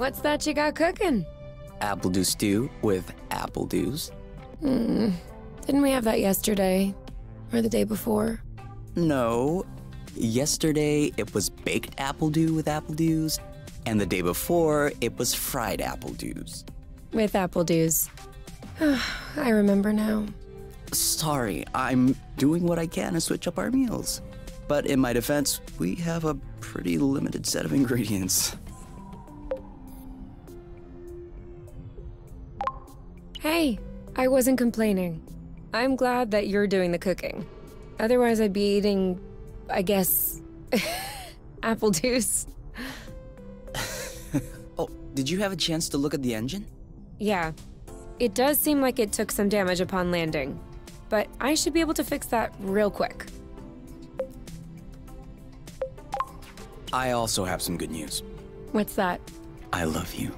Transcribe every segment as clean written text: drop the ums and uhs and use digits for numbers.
What's that you got cooking? Apple dew stew with apple dews. Didn't we have that yesterday? Or the day before? No. Yesterday, it was baked apple dew with apple dews, and the day before, it was fried apple dews. With apple dews. I remember now. Sorry, I'm doing what I can to switch up our meals. But in my defense, we have a pretty limited set of ingredients. Hey, I wasn't complaining. I'm glad that you're doing the cooking. Otherwise, I'd be eating, I guess, apple juice. Oh, did you have a chance to look at the engine? Yeah. It does seem like it took some damage upon landing, but I should be able to fix that real quick. I also have some good news. What's that? I love you.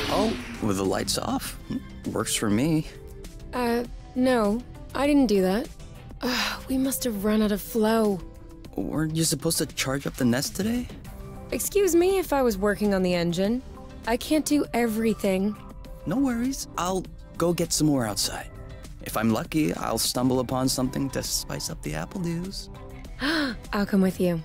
Oh, with the lights off? Works for me. No. I didn't do that. We must have run out of flow. Weren't you supposed to charge up the nest today? Excuse me if I was working on the engine. I can't do everything. No worries. I'll go get some more outside. If I'm lucky, I'll stumble upon something to spice up the apple dews. I'll come with you.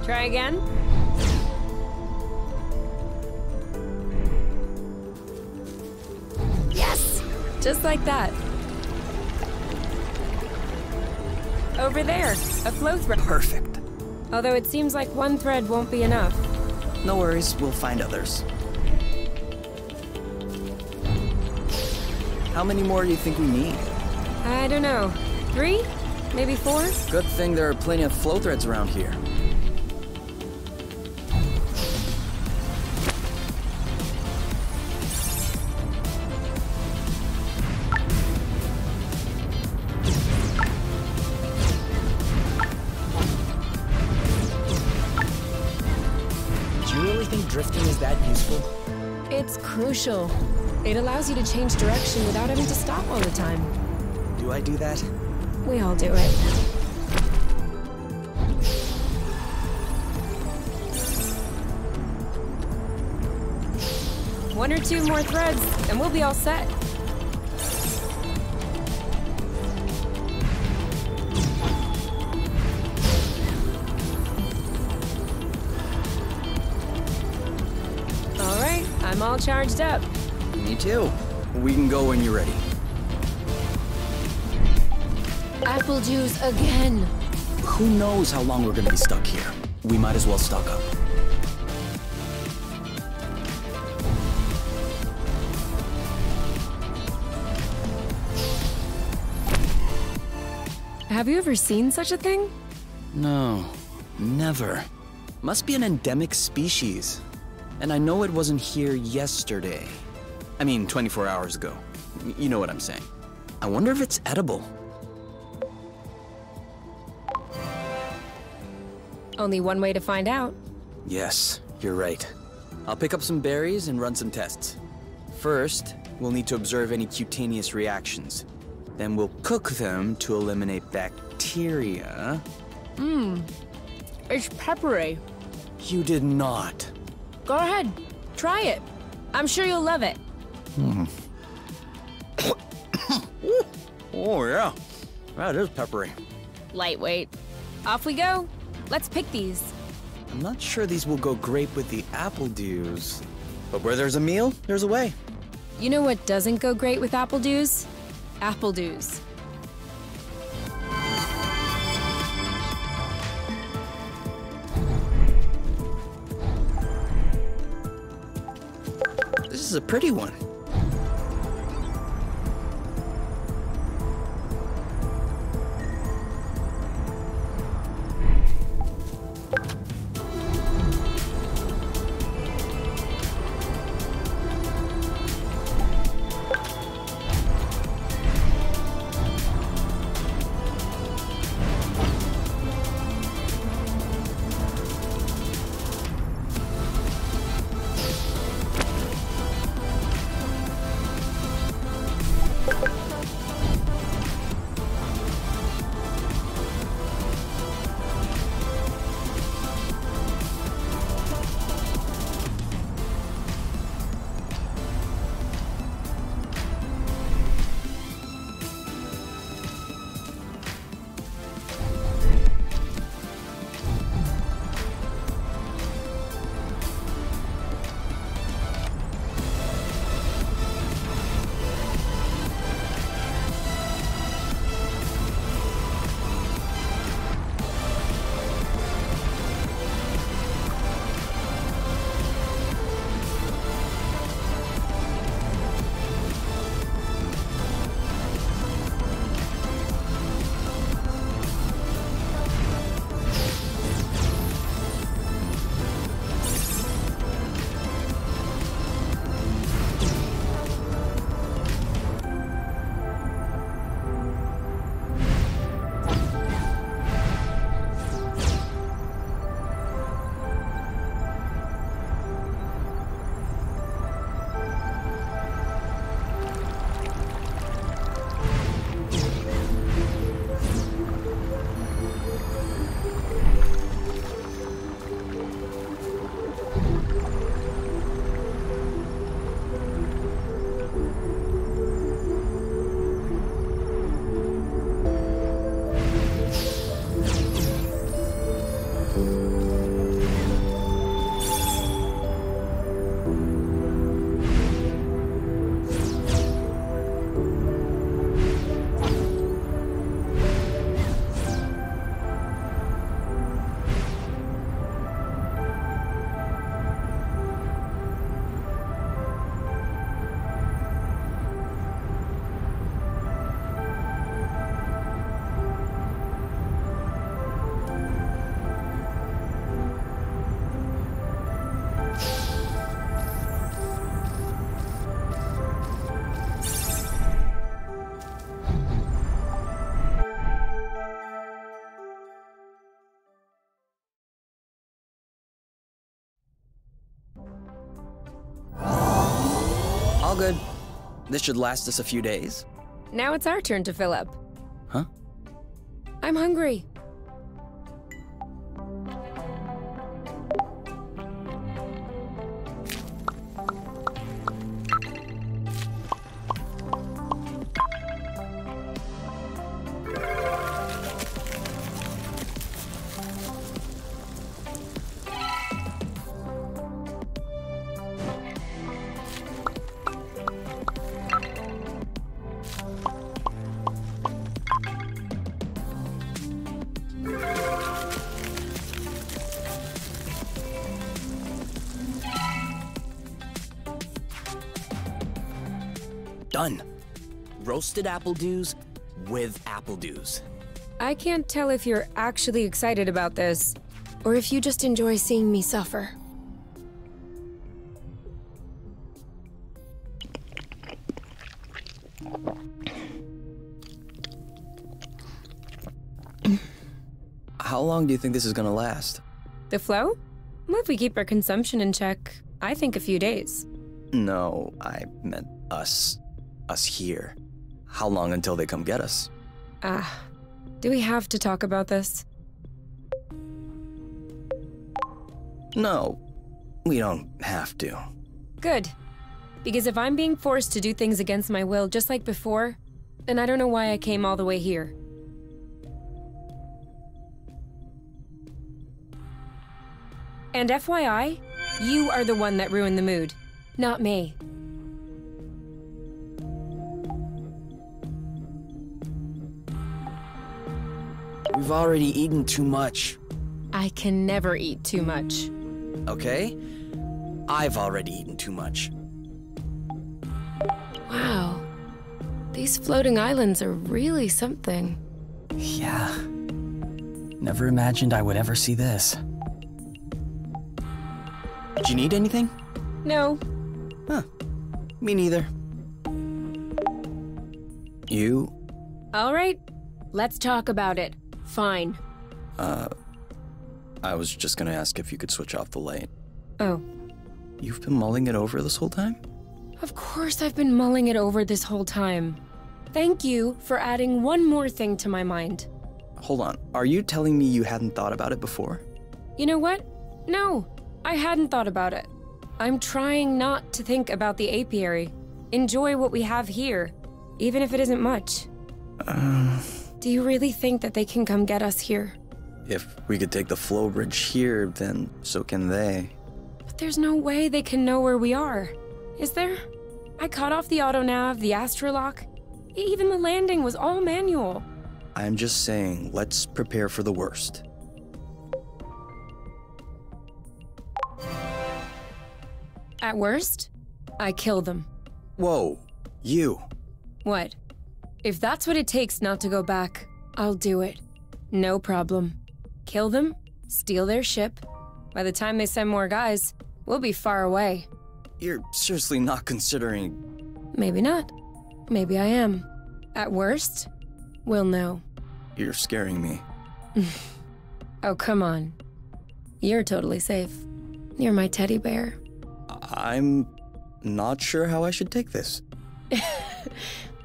Try again? Yes! Just like that. Over there, a flow thread. Perfect. Although it seems like one thread won't be enough. No worries, we'll find others. How many more do you think we need? I don't know. 3? Maybe 4? Good thing there are plenty of flow threads around here. Drifting is that useful? It's crucial. It allows you to change direction without having to stop all the time. Do I do that? We all do it. One or two more threads, and we'll be all set. I'm all charged up. Me too. We can go when you're ready. Apple juice again. Who knows how long we're gonna be stuck here? We might as well stock up. Have you ever seen such a thing? No, never. Must be an endemic species. And I know it wasn't here yesterday. I mean, 24 hours ago. You know what I'm saying. I wonder if it's edible. Only one way to find out. Yes, you're right. I'll pick up some berries and run some tests. First, we'll need to observe any cutaneous reactions. Then we'll cook them to eliminate bacteria. It's peppery. You did not. Go ahead, try it. I'm sure you'll love it. Oh yeah, that is peppery. Lightweight. Off we go. Let's pick these. I'm not sure these will go great with the apple dews. But where there's a meal, there's a way. You know what doesn't go great with apple dews? apple dews. This is a pretty one. All good. This should last us a few days. Now it's our turn to fill up. Huh? I'm hungry. Done. Roasted apple dews with apple dews. I can't tell if you're actually excited about this, or if you just enjoy seeing me suffer. How long do you think this is gonna last? The flow? Well, if we keep our consumption in check, I think a few days. No, I meant us. Us here. How long until they come get us? Do we have to talk about this? No, we don't have to. Good. Because if I'm being forced to do things against my will just like before, then I don't know why I came all the way here. And FYI, you are the one that ruined the mood, not me. We've already eaten too much. I can never eat too much. Okay? I've already eaten too much. Wow. These floating islands are really something. Yeah. Never imagined I would ever see this. Do you need anything? No. Huh. Me neither. You? All right. Let's talk about it. Fine. I was just gonna ask if you could switch off the light. Oh. You've been mulling it over this whole time? Of course I've been mulling it over this whole time. Thank you for adding one more thing to my mind. Hold on. Are you telling me you hadn't thought about it before? You know what? No, I hadn't thought about it. I'm trying not to think about the apiary. Enjoy what we have here, even if it isn't much. Do you really think that they can come get us here? If we could take the flow bridge here, then so can they. But there's no way they can know where we are. Is there? I cut off the autonav, the astrolock. Even the landing was all manual. I'm just saying, let's prepare for the worst. At worst, I kill them. Whoa, you. What? If that's what it takes not to go back, I'll do it. No problem. Kill them, steal their ship. By the time they send more guys, we'll be far away. You're seriously not considering... Maybe not. Maybe I am. At worst, we'll know. You're scaring me. Oh, come on. You're totally safe. You're my teddy bear. I'm not sure how I should take this.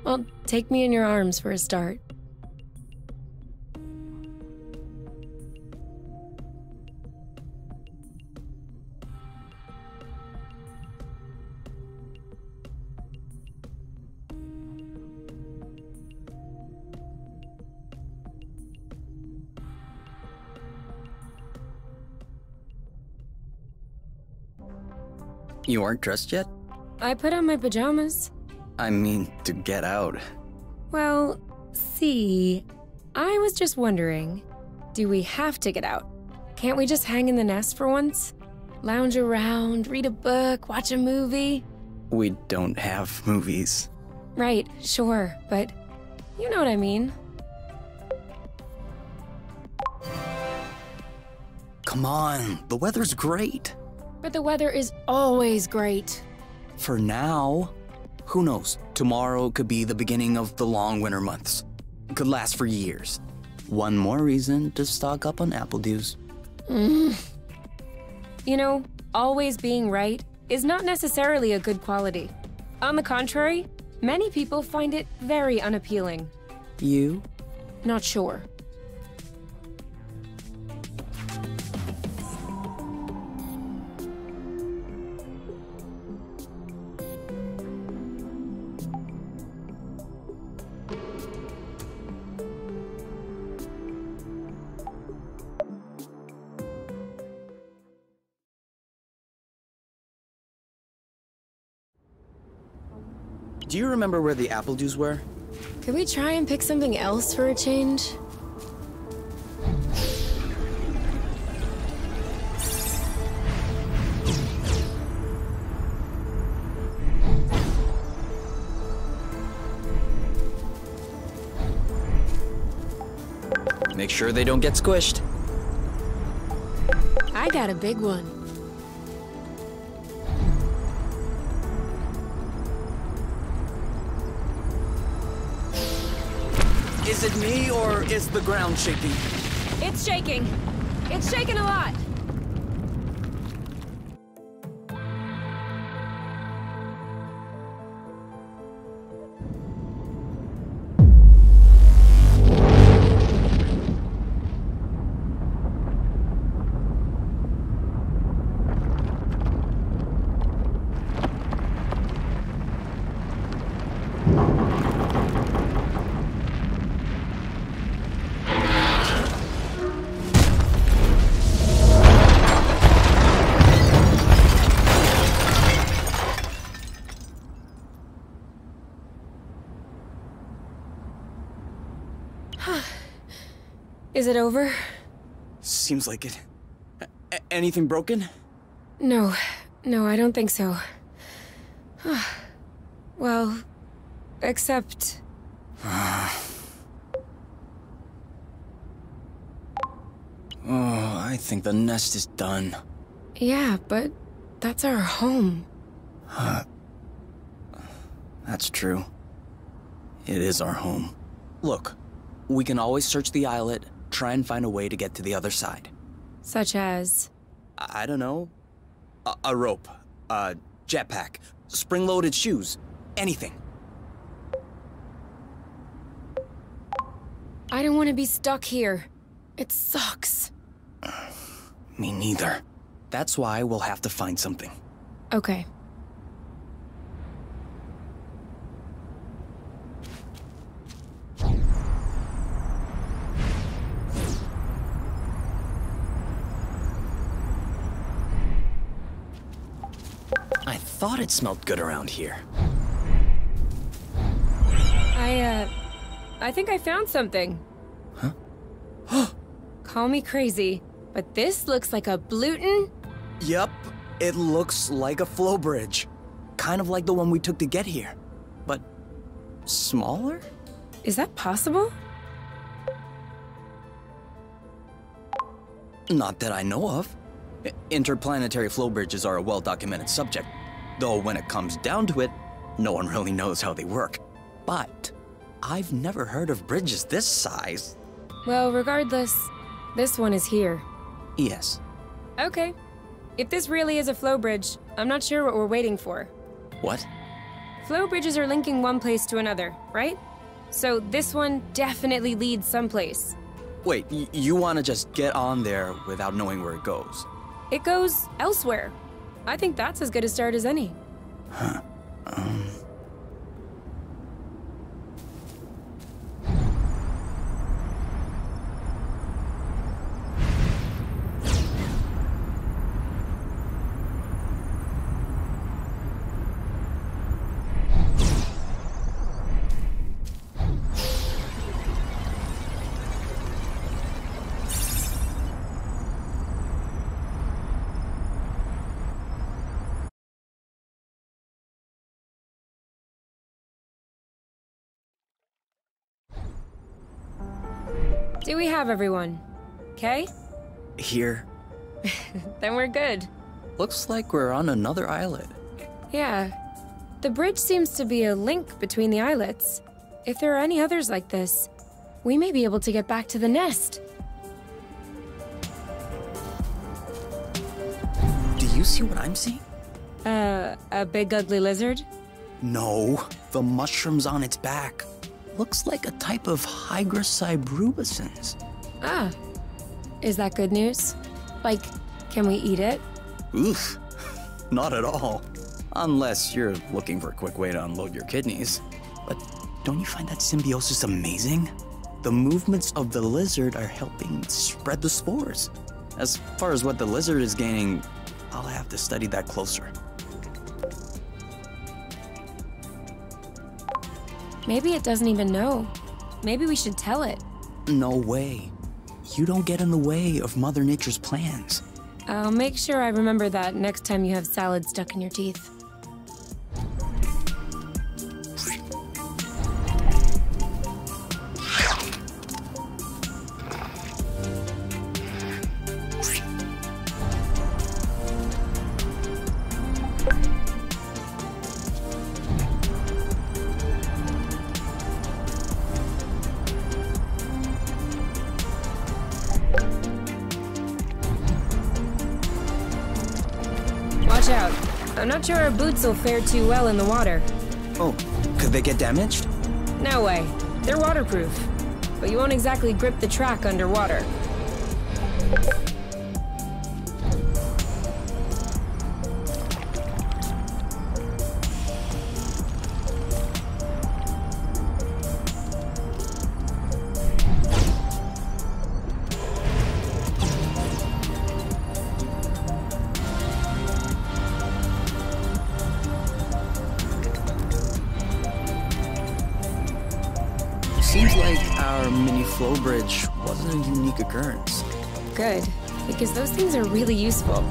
Well, take me in your arms for a start. You aren't dressed yet? I put on my pajamas. I mean, to get out. Well, see, I was just wondering, do we have to get out? Can't we just hang in the nest for once? Lounge around, read a book, watch a movie? We don't have movies. Right, sure, but you know what I mean. Come on, the weather's great. But the weather is always great. For now. Who knows? Tomorrow could be the beginning of the long winter months. It could last for years. One more reason to stock up on apple juice. You know, always being right is not necessarily a good quality. On the contrary, many people find it very unappealing. You? Not sure. Do you remember where the apple juice were? Could we try and pick something else for a change? Make sure they don't get squished. I got a big one. Is it me, or is the ground shaking? It's shaking. It's shaking a lot. Is it over? Seems like it. Anything broken? No, I don't think so. Well, except... Oh, I think the nest is done. Yeah, but that's our home. That's true. It is our home. Look, we can always search the islet, try and find a way to get to the other side. Such as? I don't know. A rope, a jetpack, spring-loaded shoes, anything. I don't want to be stuck here. It sucks. Me neither. That's why we'll have to find something. Okay. I thought it smelled good around here. I think I found something. Huh? Call me crazy, but this looks like a Bluton? Yup, it looks like a flow bridge. Kind of like the one we took to get here. But smaller? Is that possible? Not that I know of. Interplanetary flow bridges are a well-documented subject, though when it comes down to it, no one really knows how they work. But I've never heard of bridges this size. Well, regardless, this one is here. Yes. Okay. If this really is a flow bridge, I'm not sure what we're waiting for. What? Flow bridges are linking one place to another, right? So this one definitely leads someplace. Wait, you want to just get on there without knowing where it goes? It goes elsewhere. I think that's as good a start as any. Huh. Do we have everyone? Okay? Here. Then we're good. Looks like we're on another islet. Yeah. The bridge seems to be a link between the islets. If there are any others like this, we may be able to get back to the nest. Do you see what I'm seeing? A big ugly lizard? No, the mushrooms on its back. Looks like a type of hygroscybrubescens. Ah. Is that good news? Like, can we eat it? Oof. Not at all. Unless you're looking for a quick way to unload your kidneys. But don't you find that symbiosis amazing? The movements of the lizard are helping spread the spores. As far as what the lizard is gaining, I'll have to study that closer. Maybe it doesn't even know. Maybe we should tell it. No way. You don't get in the way of Mother Nature's plans. I'll make sure I remember that next time you have salad stuck in your teeth. Watch out. I'm not sure our boots will fare too well in the water. Oh, could they get damaged? No way. They're waterproof. But you won't exactly grip the track underwater. Seems like our mini flow bridge wasn't a unique occurrence. Good, because those things are really useful.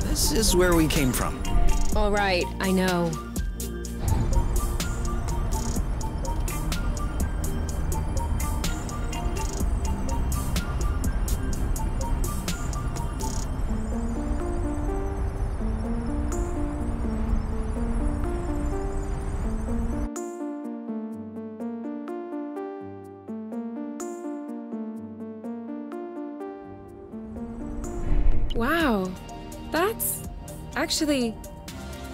This is where we came from. All right, I know. Wow, that's actually,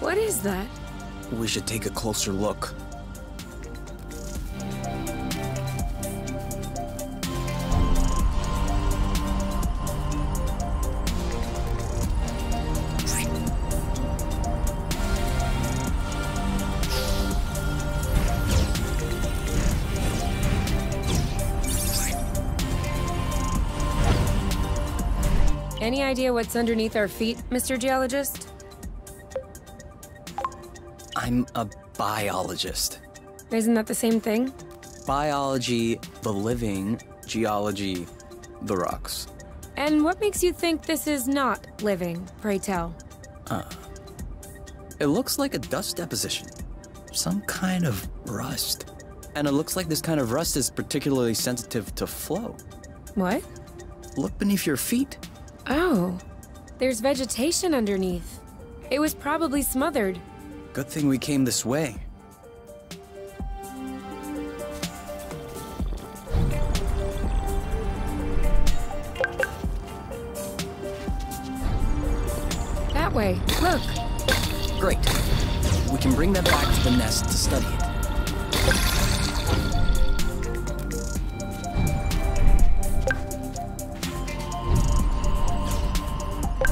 what is that? We should take a closer look. Any idea what's underneath our feet, Mr. Geologist? I'm a biologist. Isn't that the same thing? Biology, the living, geology, the rocks. And what makes you think this is not living, pray tell? It looks like a dust deposition. Some kind of rust. And it looks like this kind of rust is particularly sensitive to flow. What? Look beneath your feet. Oh, there's vegetation underneath. It was probably smothered. Good thing we came this way. That way, look. Great. We can bring that back to the nest to study it.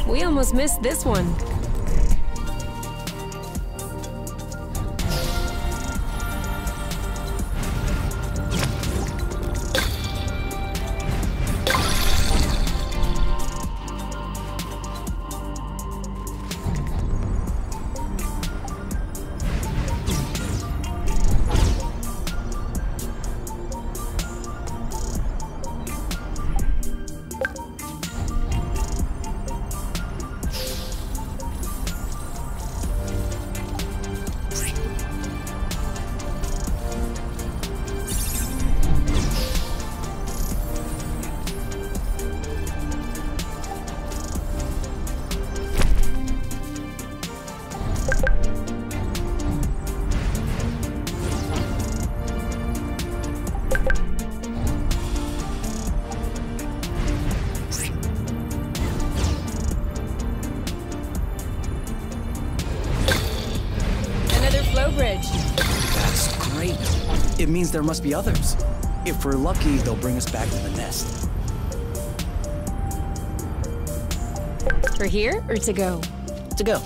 We almost missed this one. Bridge. That's great. It means there must be others. If we're lucky, they'll bring us back to the nest. For here or to go? To go.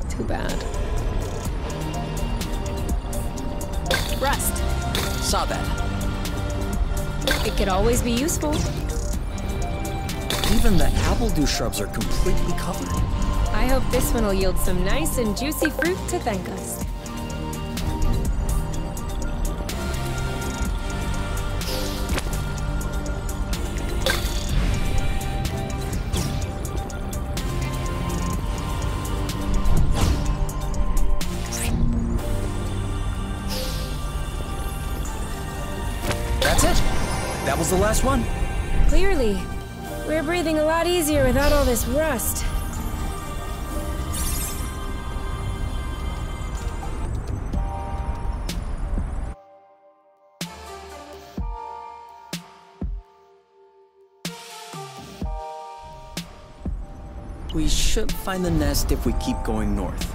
Too bad. Rust. Saw that. It could always be useful. Even the appledew shrubs are completely covered. I hope this one will yield some nice and juicy fruit to thank us. the last one? Clearly. We're breathing a lot easier without all this rust. We should find the nest if we keep going north.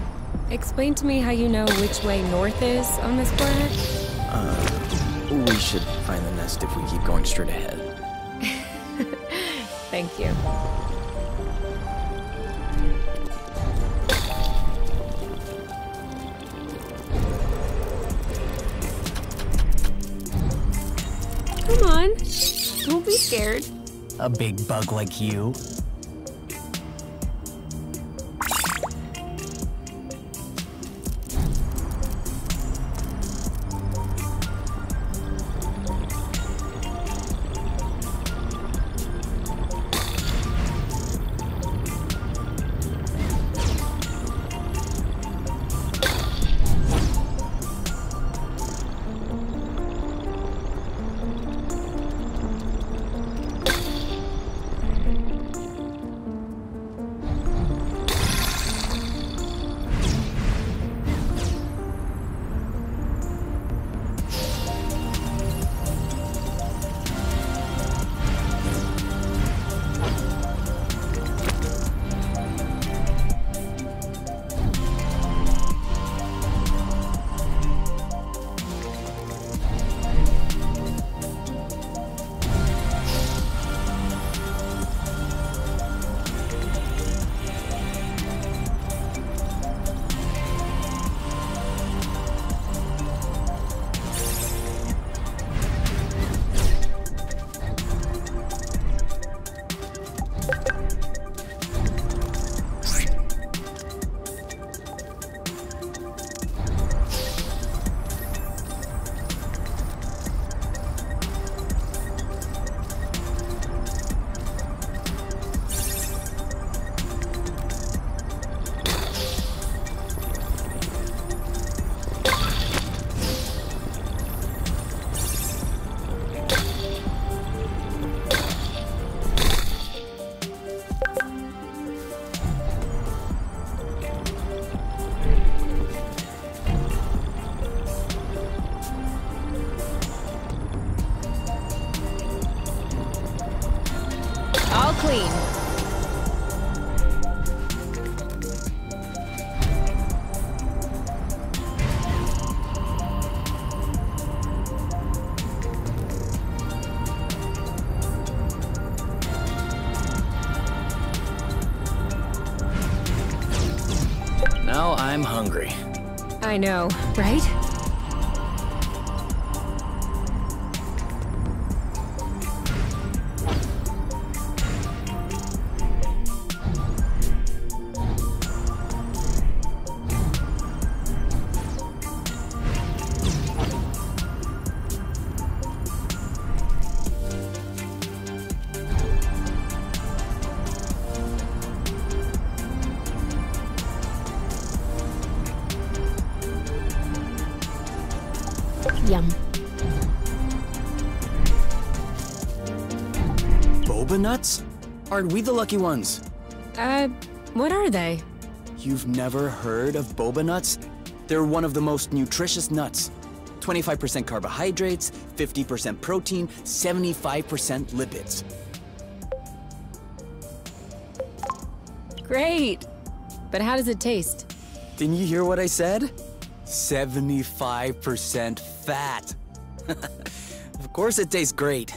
Explain to me how you know which way north is on this planet? We should find the nest if we keep going straight ahead. Thank you. Come on. Don't be scared. A big bug like you? All clean. Now I'm hungry. I know, right? Yum. Boba nuts? Aren't we the lucky ones? What are they? You've never heard of boba nuts? They're one of the most nutritious nuts. 25% carbohydrates, 50% protein, 75% lipids. Great. But how does it taste? Didn't you hear what I said? 75% fat. Of course it tastes great.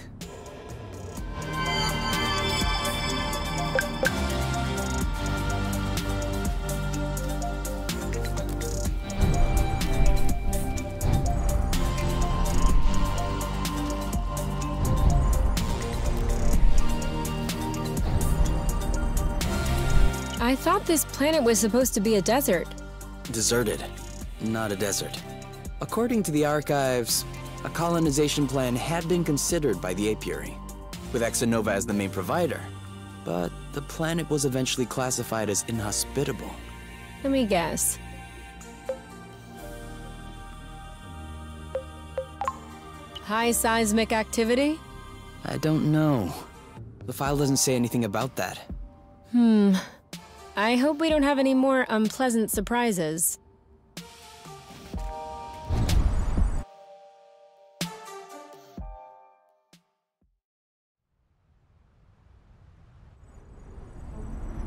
I thought this planet was supposed to be a desert. Deserted, not a desert. According to the archives, a colonization plan had been considered by the apiary, with Exonova as the main provider. But the planet was eventually classified as inhospitable. Let me guess. High seismic activity? I don't know. The file doesn't say anything about that. I hope we don't have any more unpleasant surprises.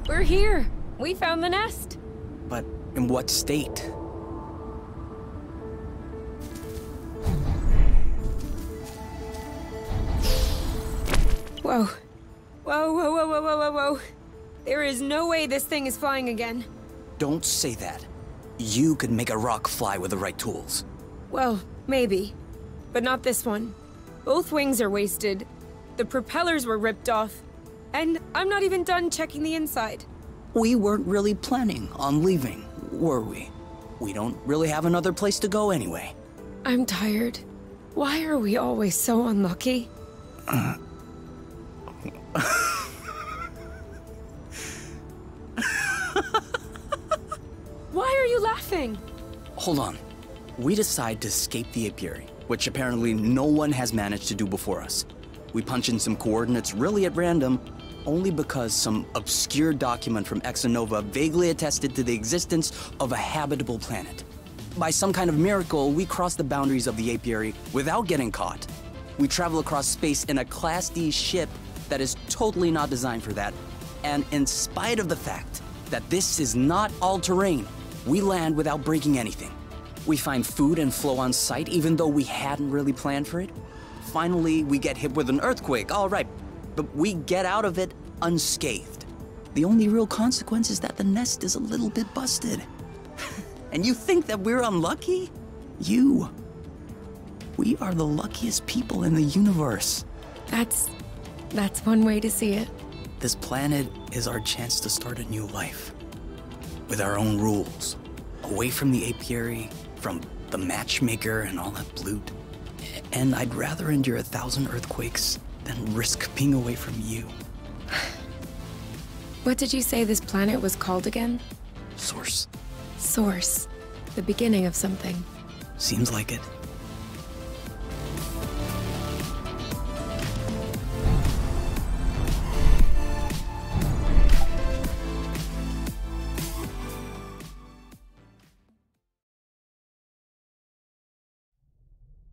We're here! We found the nest! But in what state? Whoa. Whoa, whoa, whoa, whoa, whoa, whoa, whoa. There is no way this thing is flying again. Don't say that. You could make a rock fly with the right tools. Well, maybe. But not this one. Both wings are wasted. The propellers were ripped off. And I'm not even done checking the inside. We weren't really planning on leaving, were we? We don't really have another place to go anyway. I'm tired. Why are we always so unlucky? Why are you laughing? Hold on. We decide to escape the apiary, which apparently no one has managed to do before us. We punch in some coordinates really at random, only because some obscure document from Exonova vaguely attested to the existence of a habitable planet. By some kind of miracle, we cross the boundaries of the apiary without getting caught. We travel across space in a Class D ship that is totally not designed for that. And in spite of the fact that this is not all-terrain, we land without breaking anything. We find food and flow on site even though we hadn't really planned for it. Finally, we get hit with an earthquake, all right, but we get out of it unscathed. The only real consequence is that the nest is a little bit busted. And you think that we're unlucky? We are the luckiest people in the universe. That's one way to see it. This planet is our chance to start a new life. With our own rules. Away from the apiary, from the matchmaker and all that loot. And I'd rather endure 1,000 earthquakes than risk being away from you. What did you say this planet was called again? Source. Source. The beginning of something. Seems like it.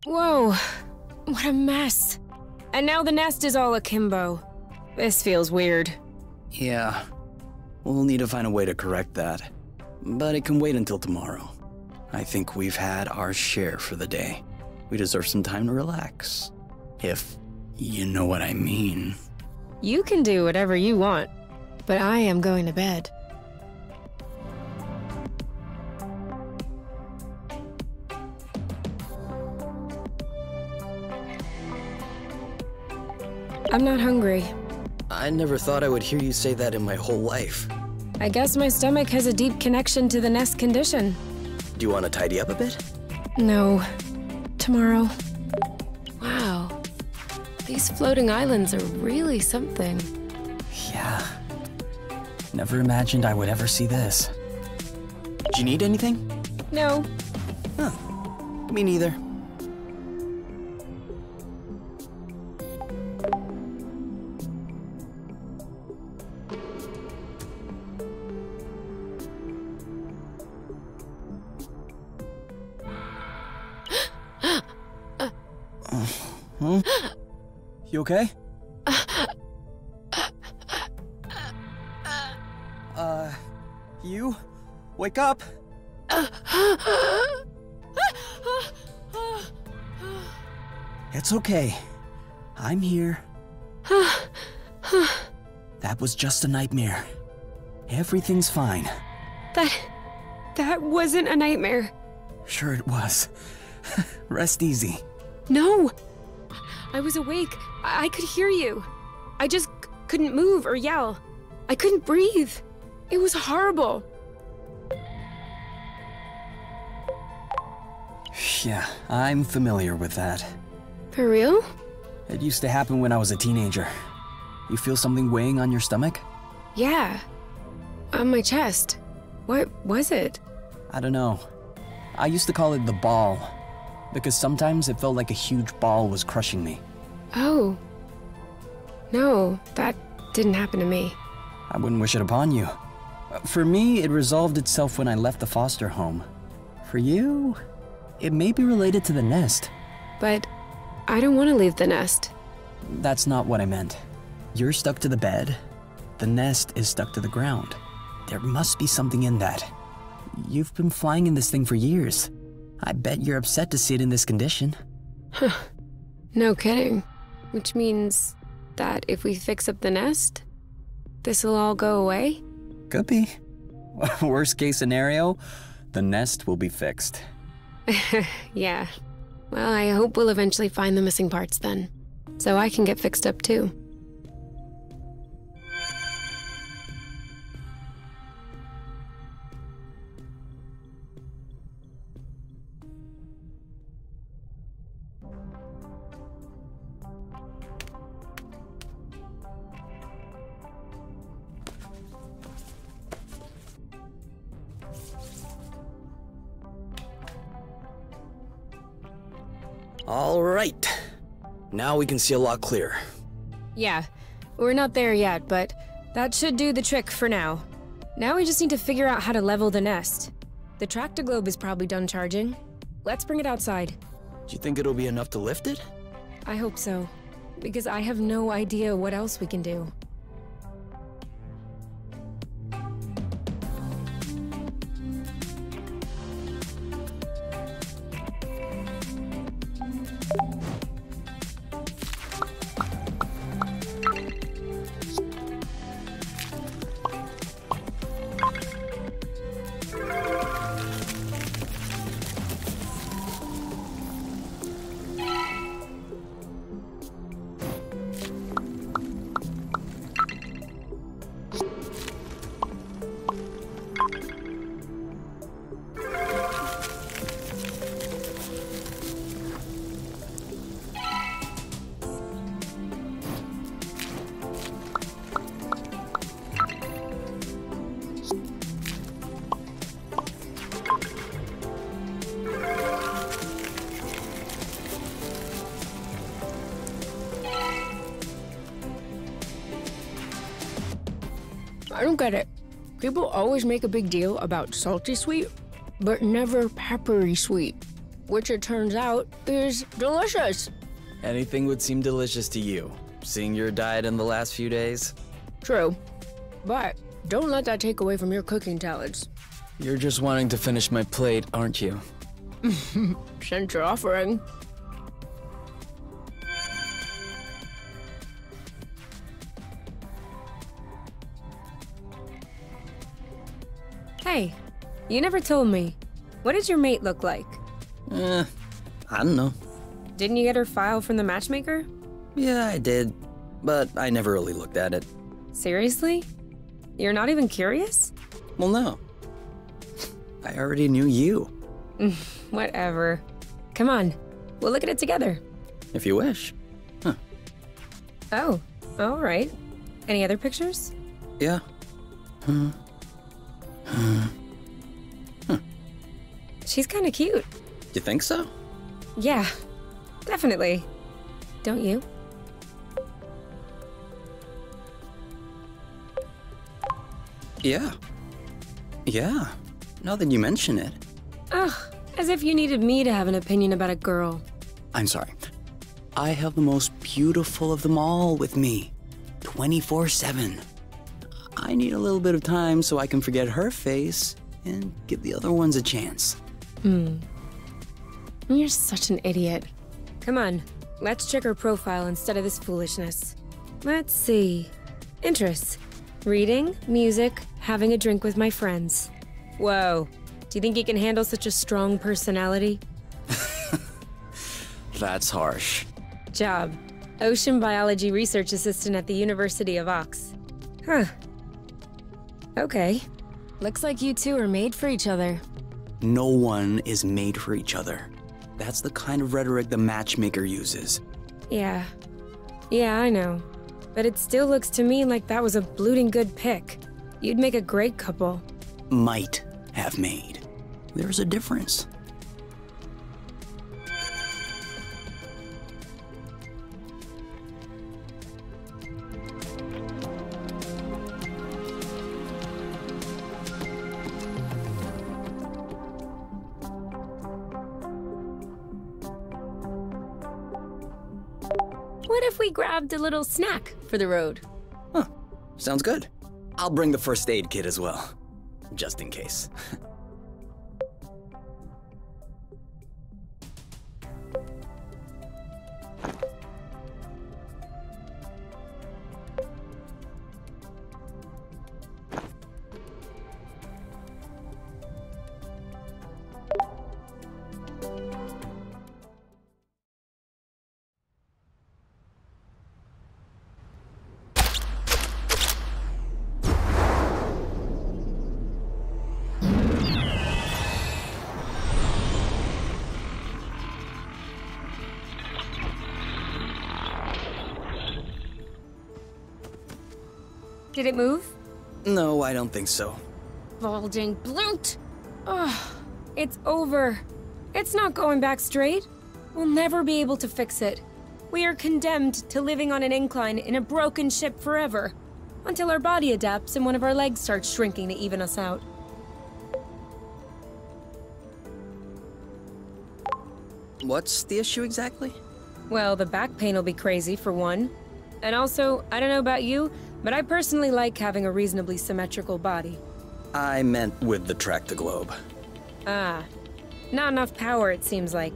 Whoa, what a mess. And now the nest is all akimbo. This feels weird. Yeah, we'll need to find a way to correct that. But it can wait until tomorrow. I think we've had our share for the day. We deserve some time to relax. If you know what I mean. You can do whatever you want, but I am going to bed. I'm not hungry. I never thought I would hear you say that in my whole life. I guess my stomach has a deep connection to the nest condition. Do you want to tidy up a bit? No. Tomorrow. Wow. These floating islands are really something. Yeah. Never imagined I would ever see this. Do you need anything? No. Huh. Me neither. You okay? You? Wake up! It's okay. I'm here. That was just a nightmare. Everything's fine. That wasn't a nightmare. Sure it was. Rest easy. No! I was awake. I could hear you. I just couldn't move or yell. I couldn't breathe. It was horrible. Yeah, I'm familiar with that. For real? It used to happen when I was a teenager. You feel something weighing on your stomach? Yeah. On my chest. What was it? I don't know. I used to call it the ball, because sometimes it felt like a huge ball was crushing me. Oh. No, that didn't happen to me. I wouldn't wish it upon you. For me, it resolved itself when I left the foster home. For you, it may be related to the nest. But I don't want to leave the nest. That's not what I meant. You're stuck to the bed. The nest is stuck to the ground. There must be something in that. You've been flying in this thing for years. I bet you're upset to see it in this condition. Huh. No kidding. Which means that if we fix up the nest, this'll all go away? Could be. Worst case scenario, the nest will be fixed. Yeah. Well, I hope we'll eventually find the missing parts then, so I can get fixed up too. All right. Now we can see a lot clearer. Yeah, we're not there yet, but that should do the trick for now. Now we just need to figure out how to level the nest. The tractoglobe is probably done charging. Let's bring it outside. Do you think it'll be enough to lift it? I hope so, because I have no idea what else we can do. I don't get it. People always make a big deal about salty sweet, but never peppery sweet, which it turns out is delicious. Anything would seem delicious to you, seeing your diet in the last few days. True, but don't let that take away from your cooking talents. You're just wanting to finish my plate, aren't you? Since you're offering. Hey, you never told me. What did your mate look like? I don't know. Didn't you get her file from the matchmaker? Yeah, I did, but I never really looked at it. Seriously? You're not even curious? Well, no. I already knew you. Whatever. Come on, we'll look at it together. If you wish. Huh. Oh, all right. Any other pictures? Yeah. She's kind of cute. You think so? Yeah, definitely. Don't you? Yeah. Yeah. Now that you mention it. Ugh, as if you needed me to have an opinion about a girl. I'm sorry. I have the most beautiful of them all with me. 24/7. I need a little bit of time so I can forget her face and give the other ones a chance. You're such an idiot. Come on, let's check her profile instead of this foolishness. Let's see. Interests. Reading, music, having a drink with my friends. Whoa. Do you think you can handle such a strong personality? That's harsh. Job. Ocean biology research assistant at the University of Ox. Huh. Okay. Looks like you two are made for each other. No one is made for each other. That's the kind of rhetoric the matchmaker uses. Yeah. Yeah, I know. But it still looks to me like that was a blooting good pick. You'd make a great couple. Might have made. There's a difference. What if we grabbed a little snack for the road? Huh, sounds good. I'll bring the first aid kit as well, just in case. Did it move? No, I don't think so. Balding bloat! Ugh, it's over. It's not going back straight. We'll never be able to fix it. We are condemned to living on an incline in a broken ship forever, until our body adapts and one of our legs starts shrinking to even us out. What's the issue exactly? Well, the back pain will be crazy, for one. And also, I don't know about you, but I personally like having a reasonably symmetrical body. I meant with the track-to-globe. Ah. Not enough power, it seems like.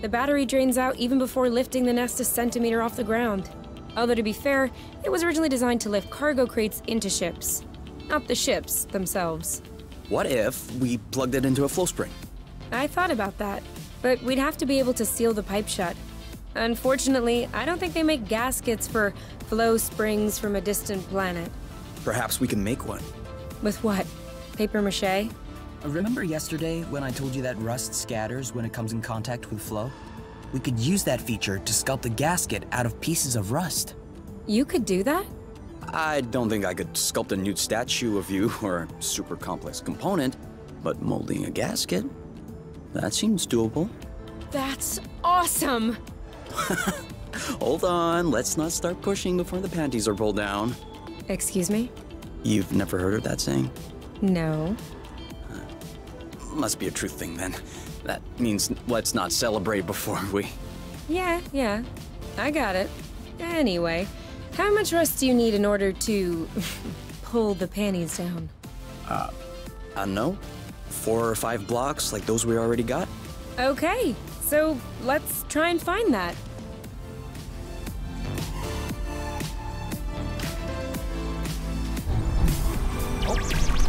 The battery drains out even before lifting the nest a centimeter off the ground. Although to be fair, it was originally designed to lift cargo crates into ships, not the ships themselves. What if we plugged it into a flow spring? I thought about that, but we'd have to be able to seal the pipe shut. Unfortunately, I don't think they make gaskets for flow springs from a distant planet. Perhaps we can make one. With what? Paper mache? Remember yesterday when I told you that rust scatters when it comes in contact with flow? We could use that feature to sculpt a gasket out of pieces of rust. You could do that? I don't think I could sculpt a nude statue of you or a super complex component, but molding a gasket? That seems doable. That's awesome! Hold on, let's not start pushing before the panties are pulled down. Excuse me? You've never heard of that saying? No. Must be a truth thing then. That means let's not celebrate before we... Yeah. I got it. Anyway, how much rust do you need in order to pull the panties down? I don't know. 4 or 5 blocks like those we already got? Okay, so let's try and find that.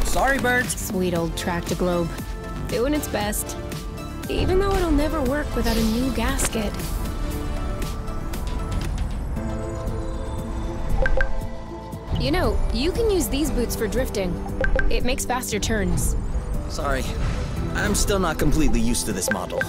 Sorry, birds. Sweet old track-to-globe. Doing its best. Even though it'll never work without a new gasket. You know, you can use these boots for drifting. It makes faster turns. Sorry. I'm still not completely used to this model.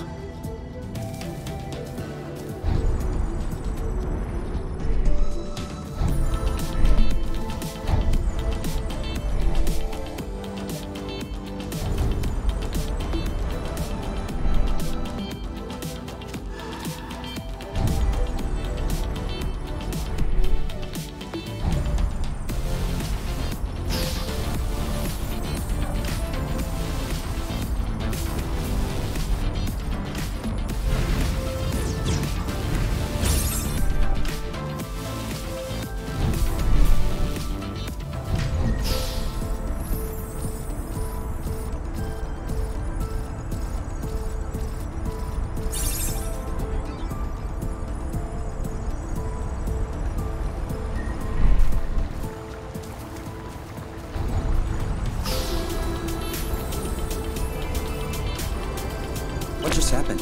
What just happened?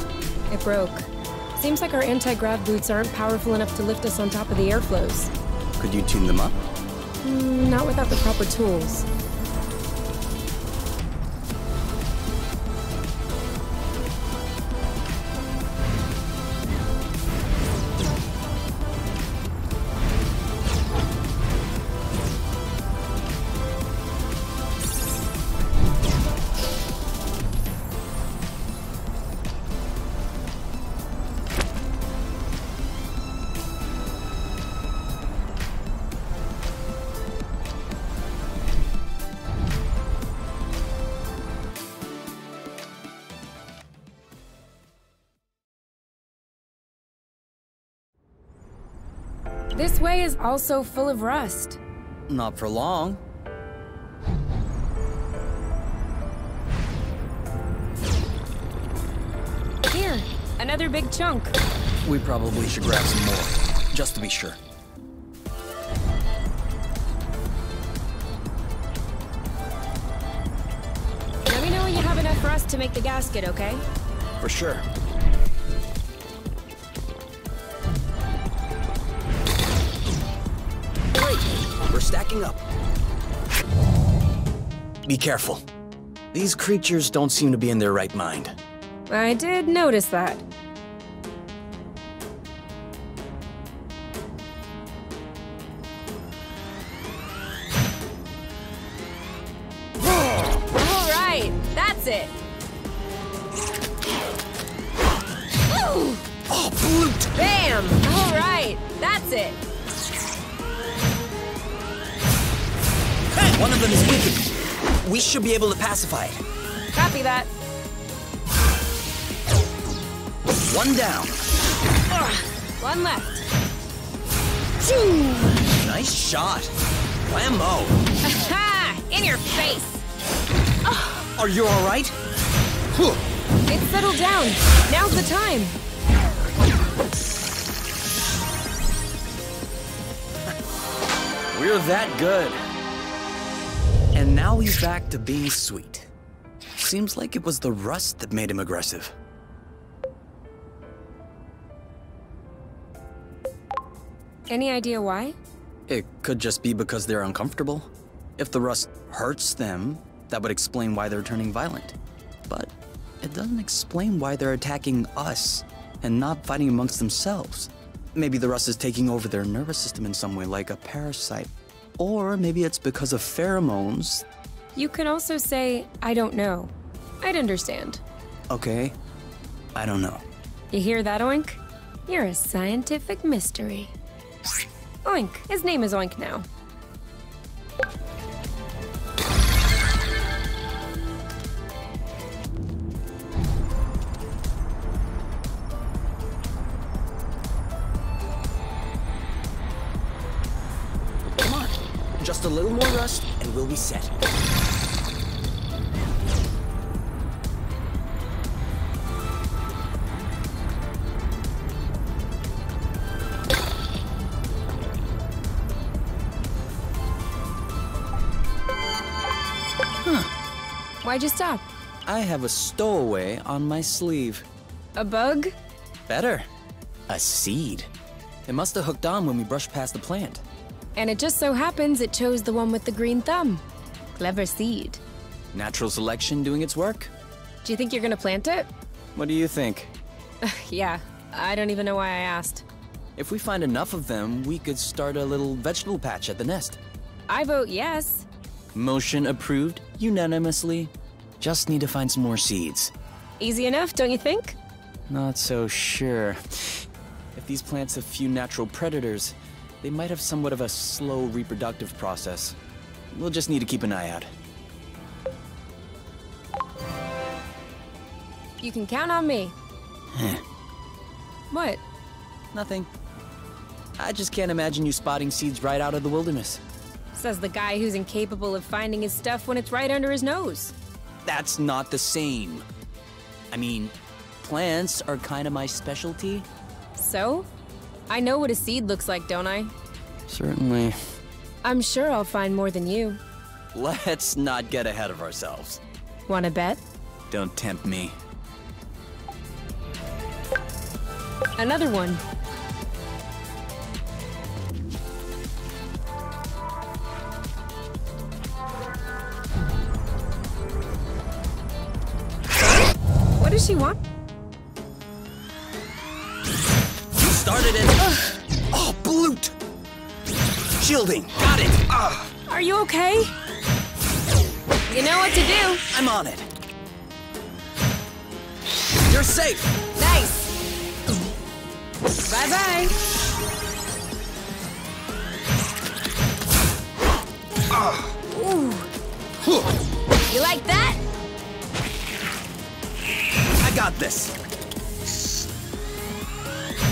It broke. Seems like our anti-grav boots aren't powerful enough to lift us on top of the airflows. Could you tune them up? Not without the proper tools. This way is also full of rust. Not for long. Here, another big chunk. We probably should grab some more, just to be sure. Let me know when you have enough rust to make the gasket, okay? For sure. Great, we're stacking up. Be careful. These creatures don't seem to be in their right mind. I did notice that. All right, that's it. Ooh. Oh, flute! Bam! All right, that's it. Hey, one of them is weakened. We should be able to pacify it. Copy that. One down. One left. Nice shot. Whammo. Aha! In your face. Are you all right? It's settled down. Now's the time. We're that good. And now he's back to being sweet. Seems like it was the rust that made him aggressive. Any idea why? It could just be because they're uncomfortable. If the rust hurts them, that would explain why they're turning violent. But it doesn't explain why they're attacking us and not fighting amongst themselves. Maybe the rust is taking over their nervous system in some way, like a parasite. Or maybe it's because of pheromones. You can also say, I don't know. I'd understand. Okay, I don't know. You hear that, Oink? You're a scientific mystery. Oink. His name is Oink now. Come on, just a little more rust and we'll be set. Why'd you stop? I have a stowaway on my sleeve. A bug? Better. A seed. It must have hooked on when we brushed past the plant. And it just so happens it chose the one with the green thumb. Clever seed. Natural selection doing its work? Do you think you're gonna plant it? What do you think? Yeah, I don't even know why I asked. If we find enough of them, we could start a little vegetable patch at the nest. I vote yes. Motion approved unanimously. Just need to find some more seeds. Easy enough, don't you think? Not so sure. If these plants have few natural predators, they might have somewhat of a slow reproductive process. We'll just need to keep an eye out. You can count on me. What? Nothing. I just can't imagine you spotting seeds right out of the wilderness. Says the guy who's incapable of finding his stuff when it's right under his nose. That's not the same. I mean, plants are kind of my specialty. So? I know what a seed looks like, don't I? Certainly. I'm sure I'll find more than you. Let's not get ahead of ourselves. Wanna bet? Don't tempt me. Another one. What does she want? You started it. Oh, blute! Shielding. Got it. Are you okay? You know what to do. I'm on it. You're safe. Nice. Bye-bye. Ooh. You like that? I got this.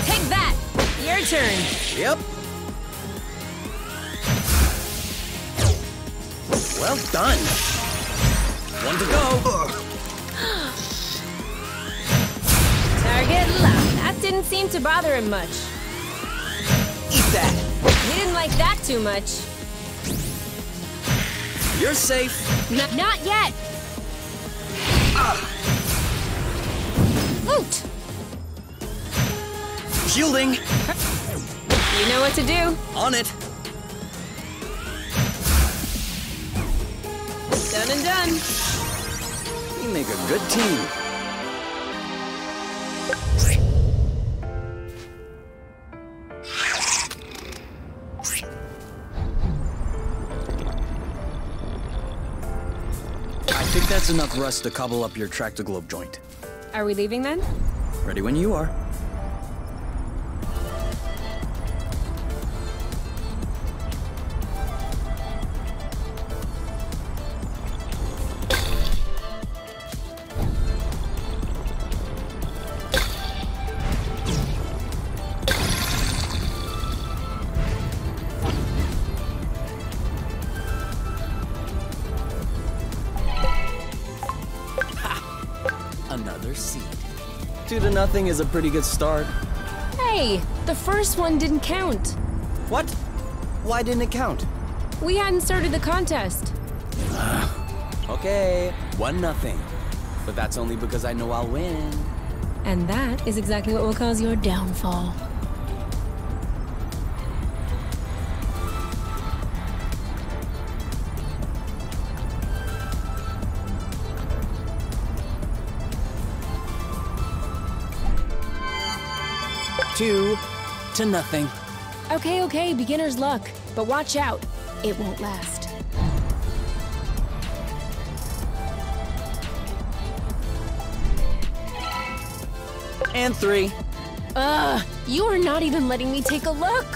Take that. Your turn. Yep. Well done. One to go. Target locked. That didn't seem to bother him much. Eat that. He didn't like that too much. You're safe. Not yet. Loot. Shielding. You know what to do. On it. Done and done. We make a good team. I think that's enough rust to cobble up your track-to-globe joint. Are we leaving then? Ready when you are. Another seed. 2-0 is a pretty good start. Hey, the first one didn't count. What? Why didn't it count? We hadn't started the contest. Okay, 1-0. But that's only because I know I'll win. And that is exactly what will cause your downfall. 2-0. Okay, beginner's luck. But watch out. It won't last. And 3. You are not even letting me take a look.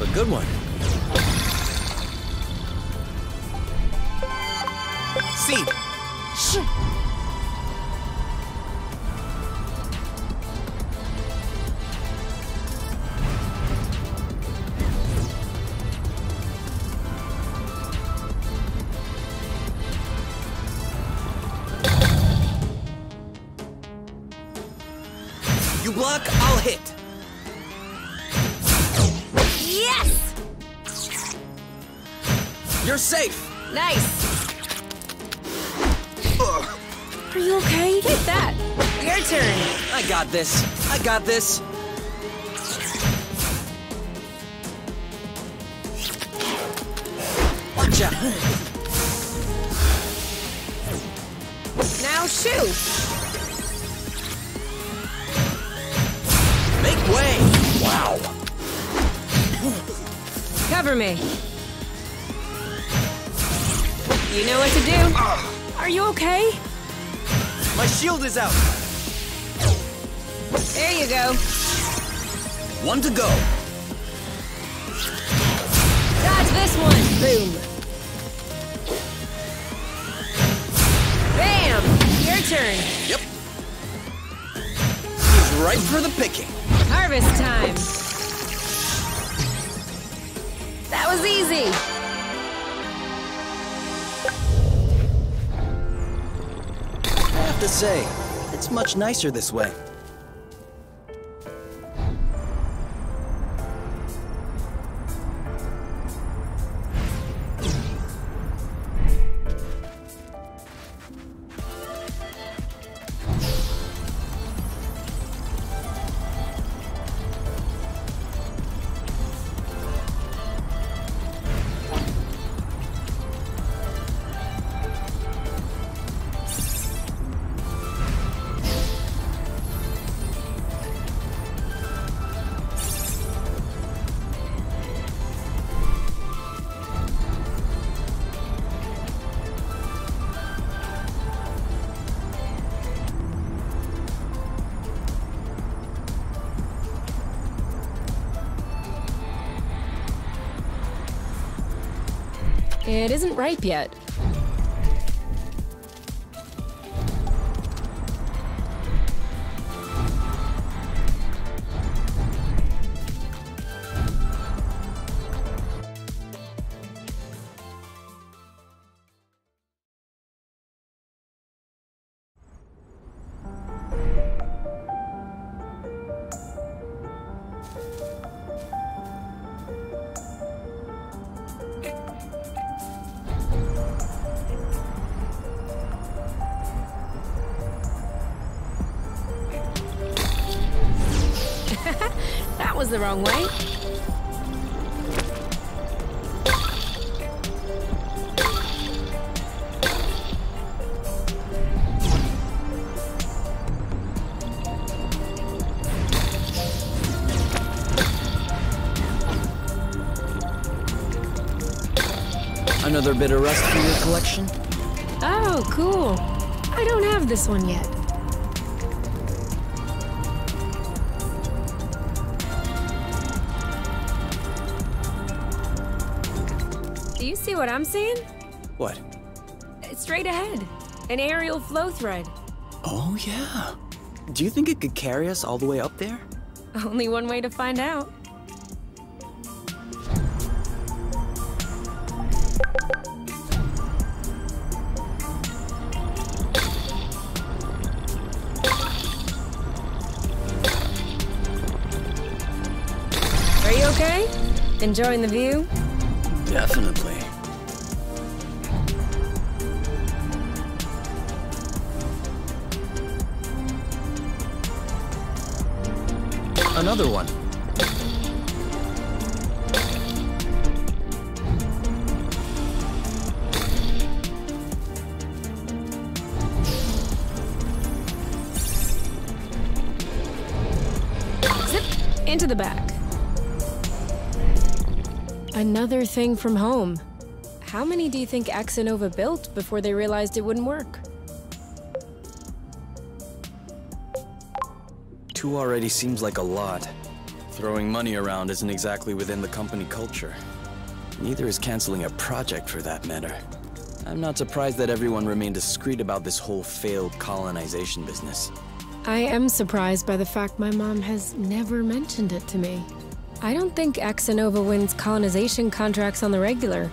A good one. Seed. Sure. You block, I'll hit. Yes! You're safe. Nice. Are you okay? Hit that. Your turn. I got this. I got this. Watch out. Now shoot. Make way. Wow. Cover me. You know what to do. Are you okay? My shield is out. There you go. 1 to go. Dodge this one. Boom. Bam! Your turn. Yep. He's right for the picking. Harvest time. That was easy. I have to say, it's much nicer this way. It isn't ripe yet. That was the wrong way. Another bit of rust for your collection? Oh, cool. I don't have this one yet. Do you see what I'm seeing? What? Straight ahead. An aerial flow thread. Oh, yeah. Do you think it could carry us all the way up there? Only one way to find out. Are you okay? Enjoying the view? Definitely. Another one. Zip into the back. Another thing from home. How many do you think Axonova built before they realized it wouldn't work? 2 already seems like a lot. Throwing money around isn't exactly within the company culture. Neither is canceling a project for that matter. I'm not surprised that everyone remained discreet about this whole failed colonization business. I am surprised by the fact my mom has never mentioned it to me. I don't think Axonova wins colonization contracts on the regular.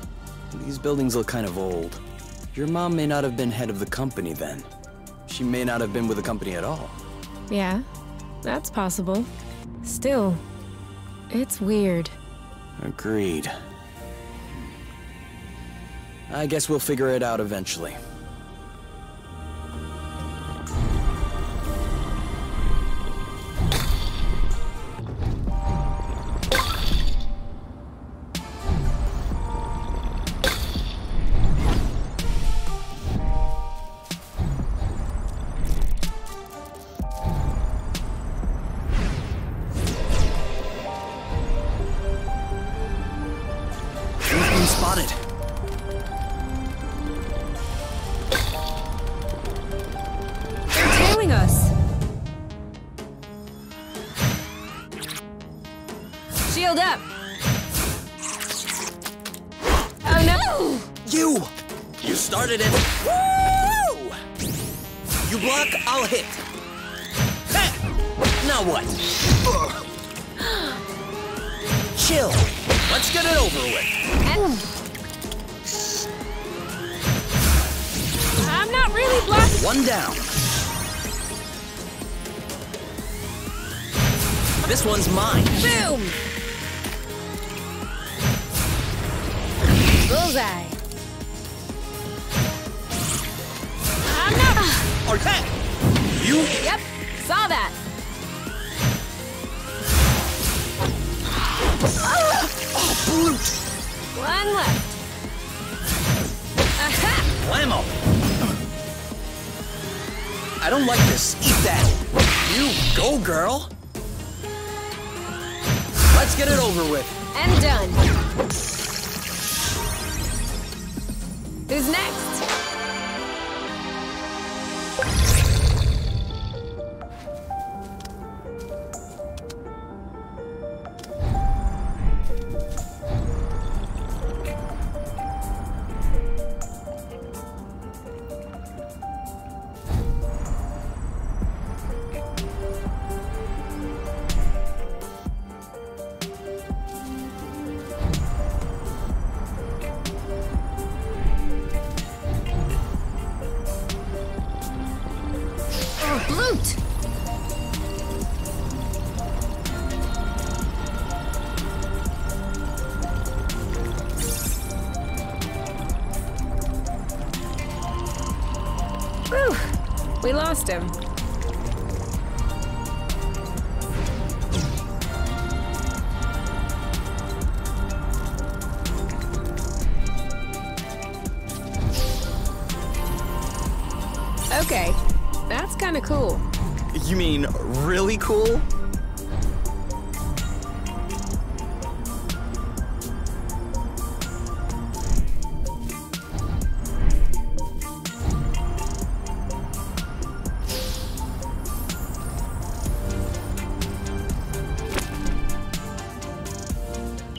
These buildings look kind of old. Your mom may not have been head of the company then. She may not have been with the company at all. Yeah, that's possible. Still, it's weird. Agreed. I guess we'll figure it out eventually. Spotted. They're tailing us. Shield up. Oh no! You started it. Woo! You block, I'll hit. Hey! Now what? Chill. Let's get it over with. I'm not really blocking. One down. This one's mine. Boom! Bullseye. I'm not. Okay. You. Yep, saw that. Oh, brute. One left. Aha! Blammo. I don't like this. Eat that. You go, girl. Let's get it over with. And done. Who's next? we lost him. Okay, that's kinda cool. You mean really cool?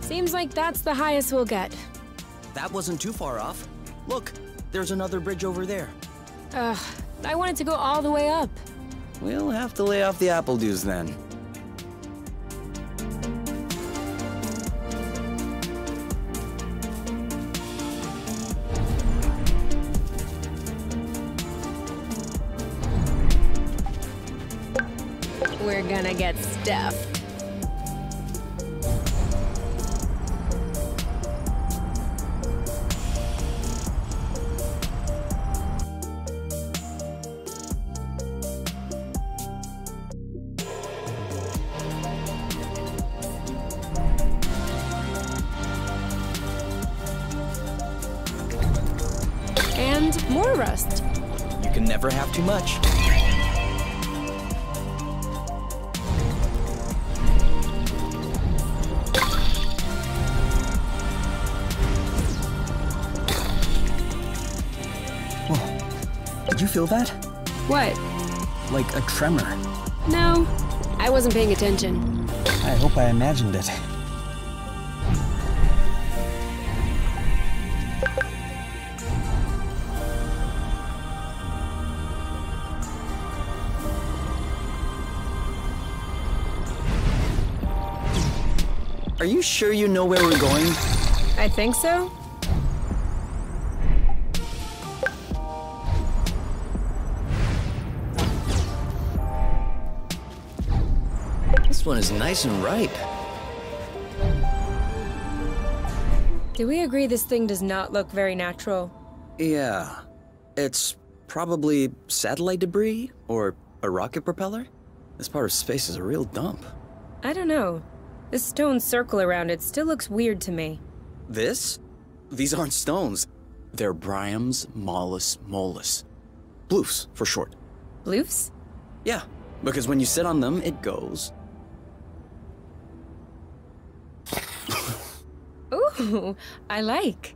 Seems like that's the highest we'll get. That wasn't too far off. Look, there's another bridge over there. I wanted to go all the way up. We'll have to lay off the apple juice then. We're gonna get stuffed. And more rust. You can never have too much. Did you feel that? What? Like a tremor. No, I wasn't paying attention. I hope I imagined it. Are you sure you know where we're going? I think so. This one is nice and ripe. Do we agree this thing does not look very natural? Yeah. It's probably satellite debris or a rocket propeller. This part of space is a real dump. I don't know. This stone circle around it still looks weird to me. This? These aren't stones. They're Bryums mollis mollis. Bloofs, for short. Bloofs? Yeah, because when you sit on them, it goes. Ooh, I like.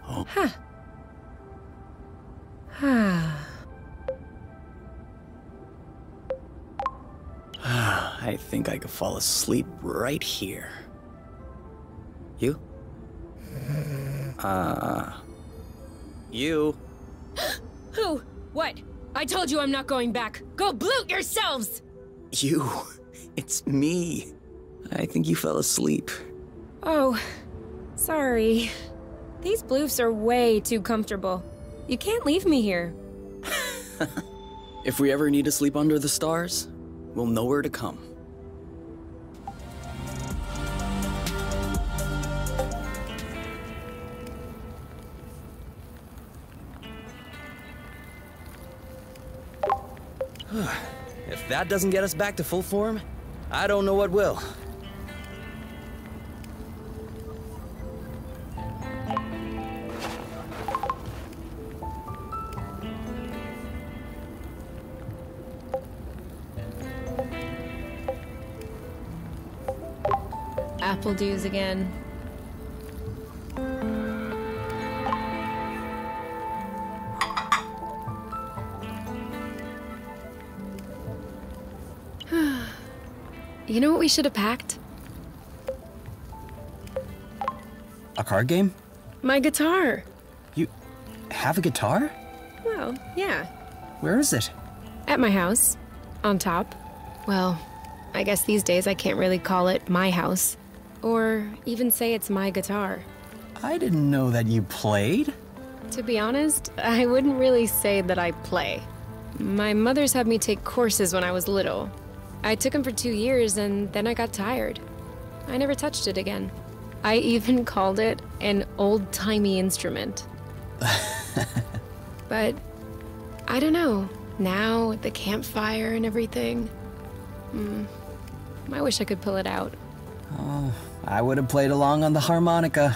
Oh. Huh. I think I could fall asleep right here. You? You? Who? What? I told you I'm not going back. Go bloot yourselves! You. It's me. I think you fell asleep. Oh, sorry. These bloofs are way too comfortable. You can't leave me here. If we ever need to sleep under the stars, we'll know where to come. If that doesn't get us back to full form, I don't know what will. Apple dews again. You know what we should have packed? A card game? My guitar. You have a guitar? Well, yeah. Where is it? At my house. On top. Well, I guess these days I can't really call it my house. Or even say it's my guitar. I didn't know that you played. To be honest, I wouldn't really say that I play. My mother's had me take courses when I was little. I took them for 2 years and then I got tired. I never touched it again. I even called it an old-timey instrument. But I don't know. Now, with the campfire and everything, I wish I could pull it out. Oh, I would have played along on the harmonica.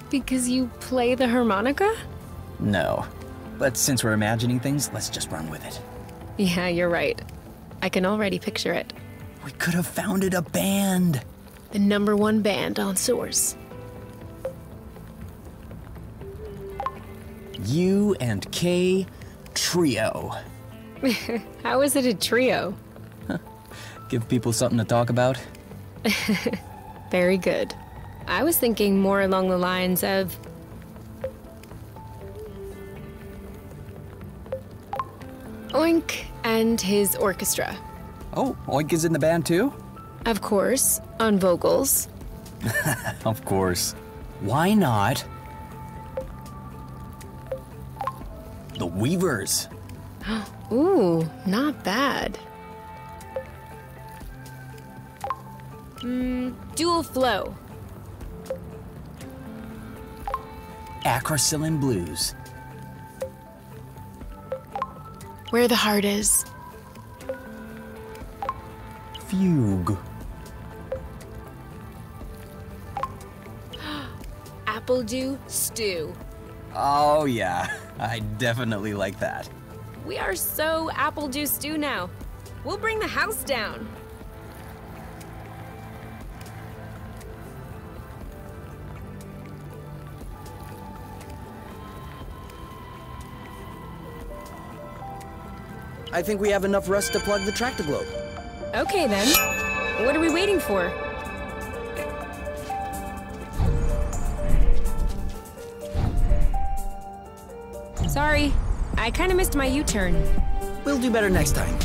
Because you play the harmonica? No. But since we're imagining things, let's just run with it. Yeah, you're right. I can already picture it. We could have founded a band. The #1 band on Source. U and K Trio. How is it a trio? Give people something to talk about. Very good. I was thinking more along the lines of... Oink and his orchestra. Oh, Oink is in the band too? Of course, on vocals. Of course. Why not? The Weavers. Ooh, not bad. Dual flow. Acrocillin Blues. Where the heart is. Fugue. Appledew stew. Oh yeah, I definitely like that. We are so Appledew stew now. We'll bring the house down. I think we have enough rust to plug the tractor globe. Okay then. What are we waiting for? Sorry, I kind of missed my U-turn. We'll do better next time.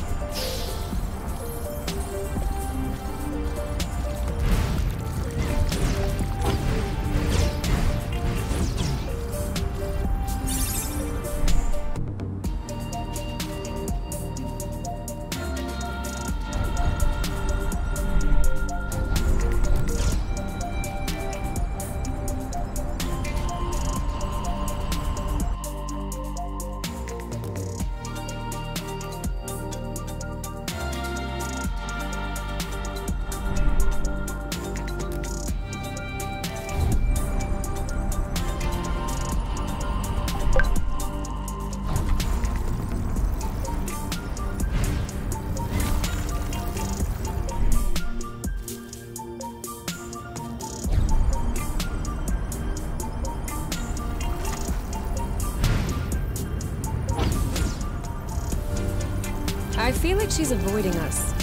I feel like she's avoiding us.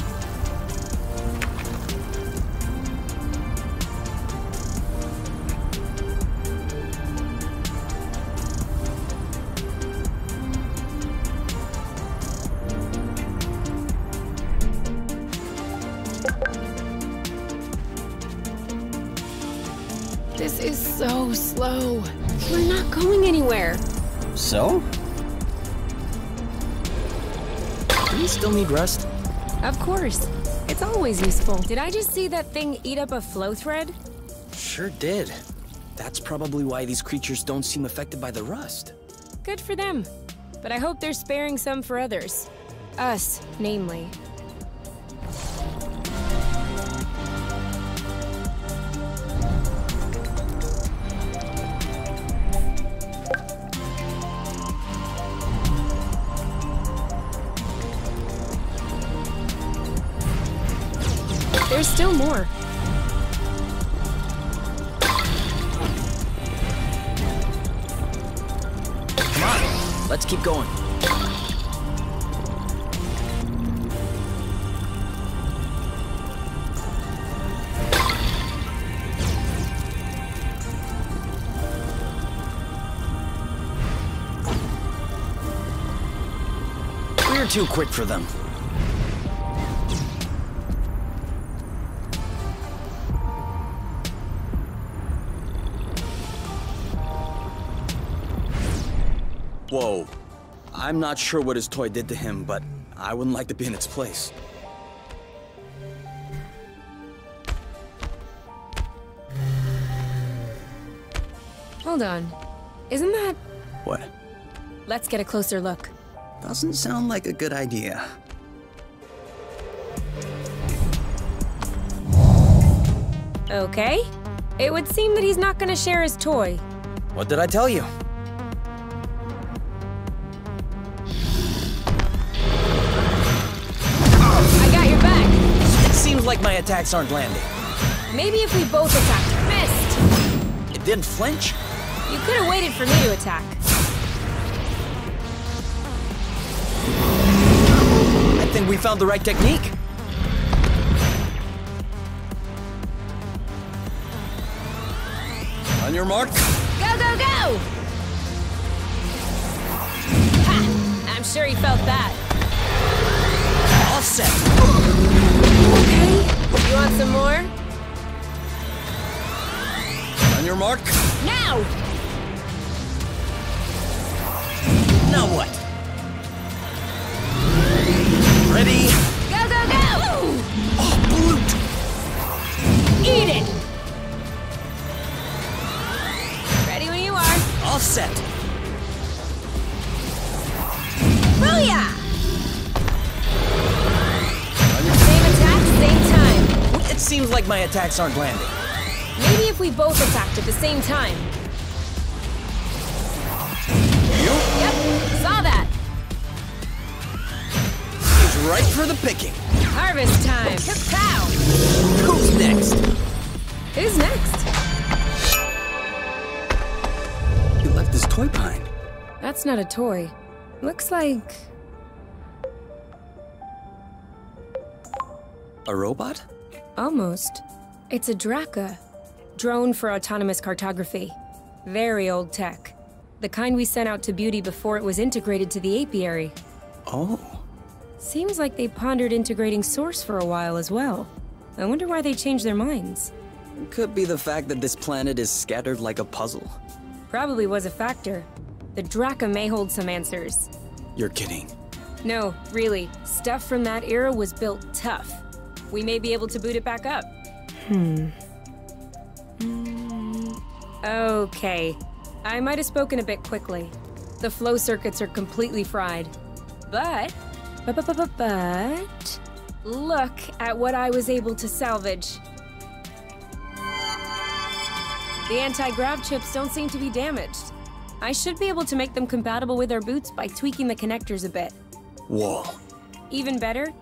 This is so slow. We're not going anywhere. So? Do we still need rust? Of course. It's always useful. Did I just see that thing eat up a flow thread? Sure did. That's probably why these creatures don't seem affected by the rust. Good for them. But I hope they're sparing some for others. Us, namely. There's still more. Come on, let's keep going. We're too quick for them. Whoa. I'm not sure what his toy did to him, but I wouldn't like to be in its place. Hold on. Isn't that... What? Let's get a closer look. Doesn't sound like a good idea. Okay. It would seem that he's not gonna share his toy. What did I tell you? I got your back. It seems like my attacks aren't landing. Maybe if we both attacked. Missed! It didn't flinch? You could have waited for me to attack. I think we found the right technique. On your mark. Go, go, go! Ha! I'm sure he felt that. All set. Okay. You want some more? On your mark. Now! Now what? Ready? Go, go, go! Oh, brute! Eat it! Ready when you are. All set. Booyah! On your... Same attack, same time. It seems like my attacks aren't landing. Maybe if we both attacked at the same time. You? Yep, saw that. He's right for the picking. Harvest time. Kapow! Who's next? Who's next? You left this toy behind. That's not a toy. Looks like... A robot? Almost. It's a Draka. Drone for autonomous cartography. Very old tech. The kind we sent out to Beauty before it was integrated to the apiary. Oh. Seems like they pondered integrating Source for a while as well. I wonder why they changed their minds. Could be the fact that this planet is scattered like a puzzle. Probably was a factor. The Draka may hold some answers. You're kidding. No, really. Stuff from that era was built tough. We may be able to boot it back up. Okay. I might have spoken a bit quickly. The flow circuits are completely fried. But... Look at what I was able to salvage. The anti-grav chips don't seem to be damaged. I should be able to make them compatible with our boots by tweaking the connectors a bit. Whoa. Even better,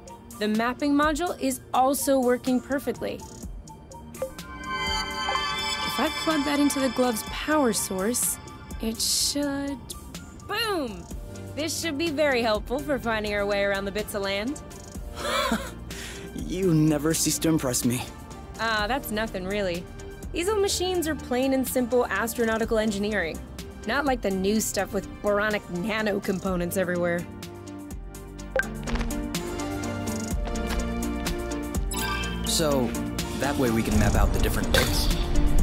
the mapping module is also working perfectly. If I plug that into the glove's power source, it should... Boom! This should be very helpful for finding our way around the bits of land. You never cease to impress me. Ah, that's nothing really. These old machines are plain and simple astronautical engineering. Not like the new stuff with boronic nano components everywhere. So, that way we can map out the different bits.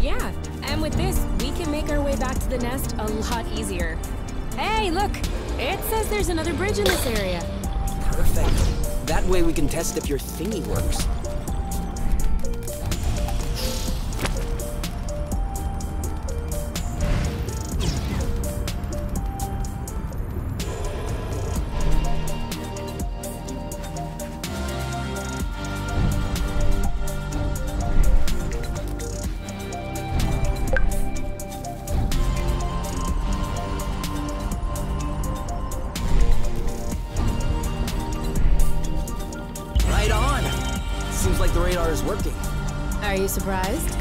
Yeah, and with this, we can make our way back to the nest a lot easier. Hey, look! It says there's another bridge in this area. Perfect. That way we can test if your thingy works. Seems like the radar is working. Are you surprised?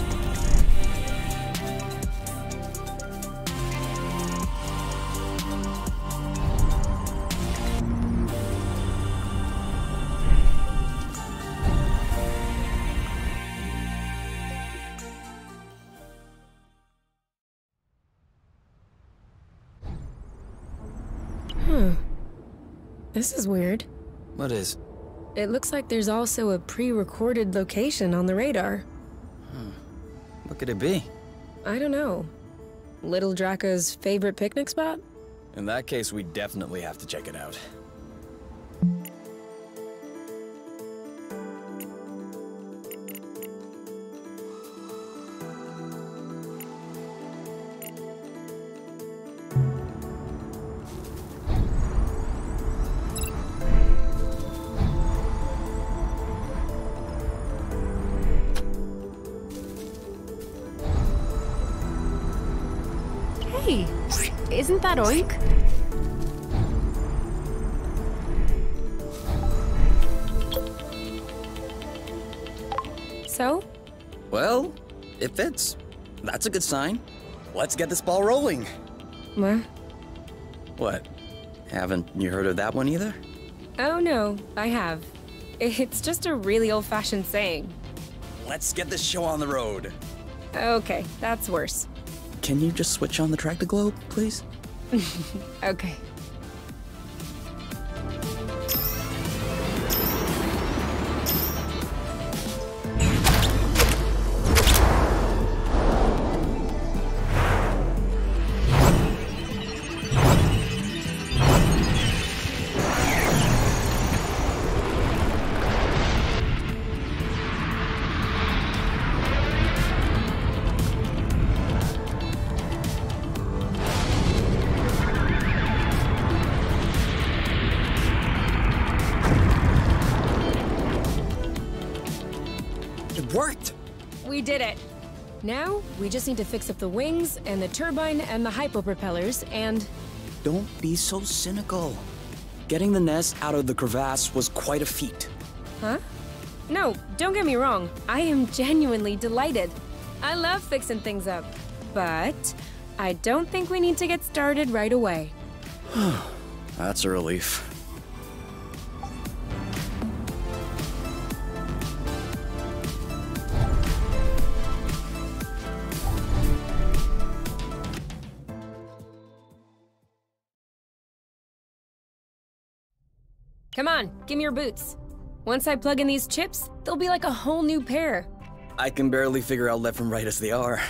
This is weird. What is? It looks like there's also a pre-recorded location on the radar. What could it be? I don't know. Little Draka's favorite picnic spot? In that case, we definitely have to check it out. Isn't that Oink? So? Well, it fits. That's a good sign. Let's get this ball rolling. What? What? Haven't you heard of that one either? Oh no, I have. It's just a really old-fashioned saying. Let's get this show on the road. Okay, that's worse. Can you just switch on the tractor globe, please? Okay. It worked! We did it. Now, we just need to fix up the wings and the turbine and the hypopropellers and... Don't be so cynical. Getting the nest out of the crevasse was quite a feat. Huh? No, don't get me wrong. I am genuinely delighted. I love fixing things up. But I don't think we need to get started right away. That's a relief. Come on, give me your boots. Once I plug in these chips, they'll be like a whole new pair. I can barely figure out left from right as they are.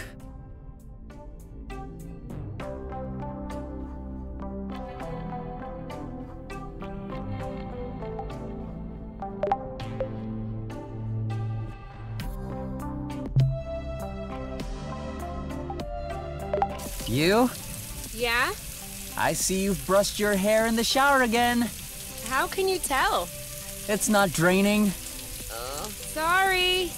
You? Yeah? I see you've brushed your hair in the shower again. How can you tell? It's not draining. Oh, sorry.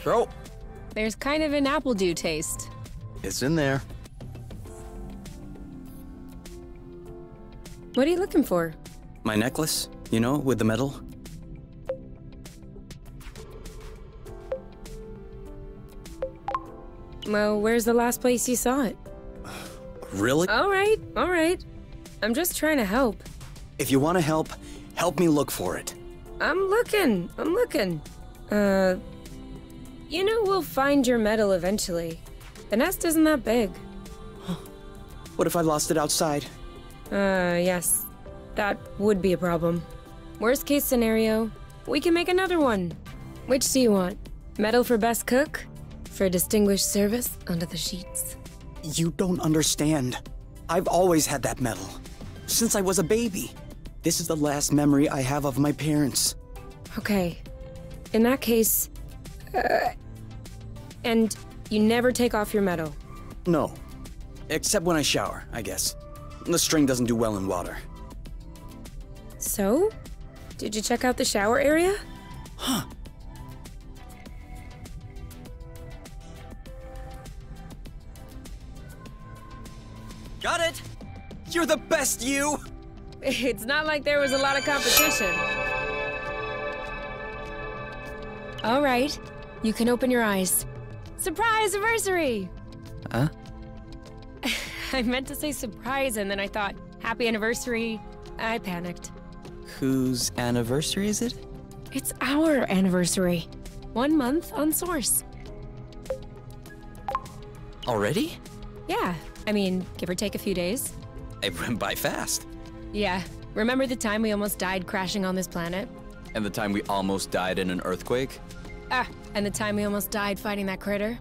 So, There's kind of an apple dew taste. it's in there. What are you looking for? My necklace, you know, with the medal. Well, where's the last place you saw it? Really? All right. I'm just trying to help. If you want to help me look for it. I'm looking. You know we'll find your medal eventually. The nest isn't that big. What if I lost it outside? Yes. That would be a problem. Worst case scenario, we can make another one. Which do you want? Medal for best cook? For distinguished service under the sheets? You don't understand. I've always had that medal. Since I was a baby. This is the last memory I have of my parents. Okay. In that case, And you never take off your medal. No. Except when I shower, I guess. The string doesn't do well in water. So? Did you check out the shower area? Huh. Got it! You're the best, you! It's not like there was a lot of competition. All right, you can open your eyes. Surprise anniversary! Huh? I meant to say surprise, and then I thought, happy anniversary. I panicked. Whose anniversary is it? It's our anniversary. 1 month on Source. Already? Yeah, I mean, give or take a few days. It went by fast. Yeah, remember the time we almost died crashing on this planet? And the time we almost died in an earthquake? Ah, and the time we almost died fighting that critter?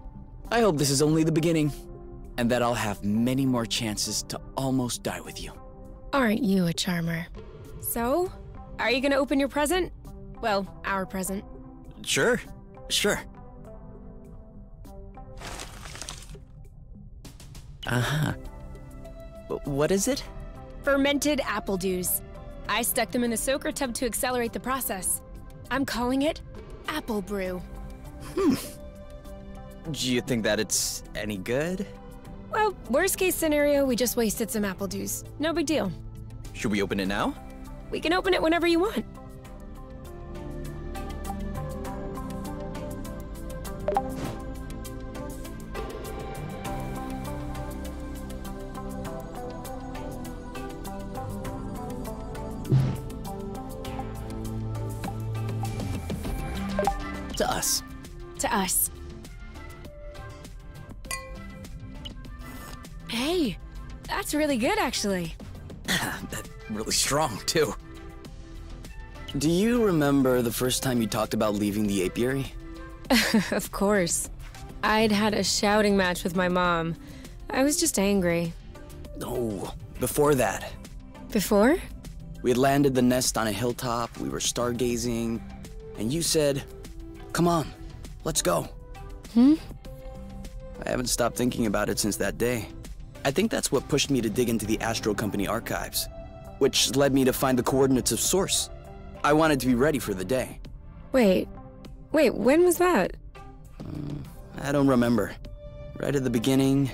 I hope this is only the beginning, and that I'll have many more chances to almost die with you. Aren't you a charmer? So, are you gonna open your present? Well, our present. Sure. Uh-huh. What is it? Fermented apple dews. I stuck them in the soaker tub to accelerate the process. I'm calling it apple brew. Do you think that it's any good? Well, worst case scenario, we just wasted some apple dews. No big deal. Should we open it now? We can open it whenever you want. To us. To us. Hey, that's really good, actually. That's really strong, too. Do you remember the first time you talked about leaving the apiary? Of course. I'd had a shouting match with my mom. I was just angry. No, before that. Before? We had landed the nest on a hilltop, we were stargazing, and you said, "Come on, let's go." I haven't stopped thinking about it since that day. I think that's what pushed me to dig into the Astro Company archives, which led me to find the coordinates of Source. I wanted to be ready for the day. Wait, when was that? I don't remember. Right at the beginning,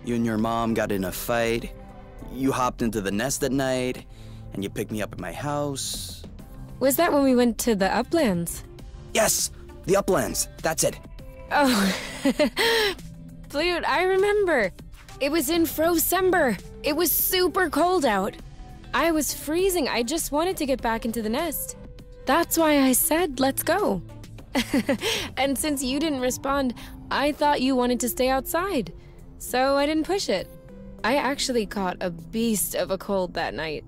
you and your mom got in a fight. You hopped into the nest at night, and you picked me up at my house. Was that when we went to the uplands? Yes, the uplands, that's it. Oh, dude, I remember. It was in Frocember. It was super cold out. I was freezing. I just wanted to get back into the nest. That's why I said, let's go. And since you didn't respond, I thought you wanted to stay outside. So I didn't push it. I actually caught a beast of a cold that night.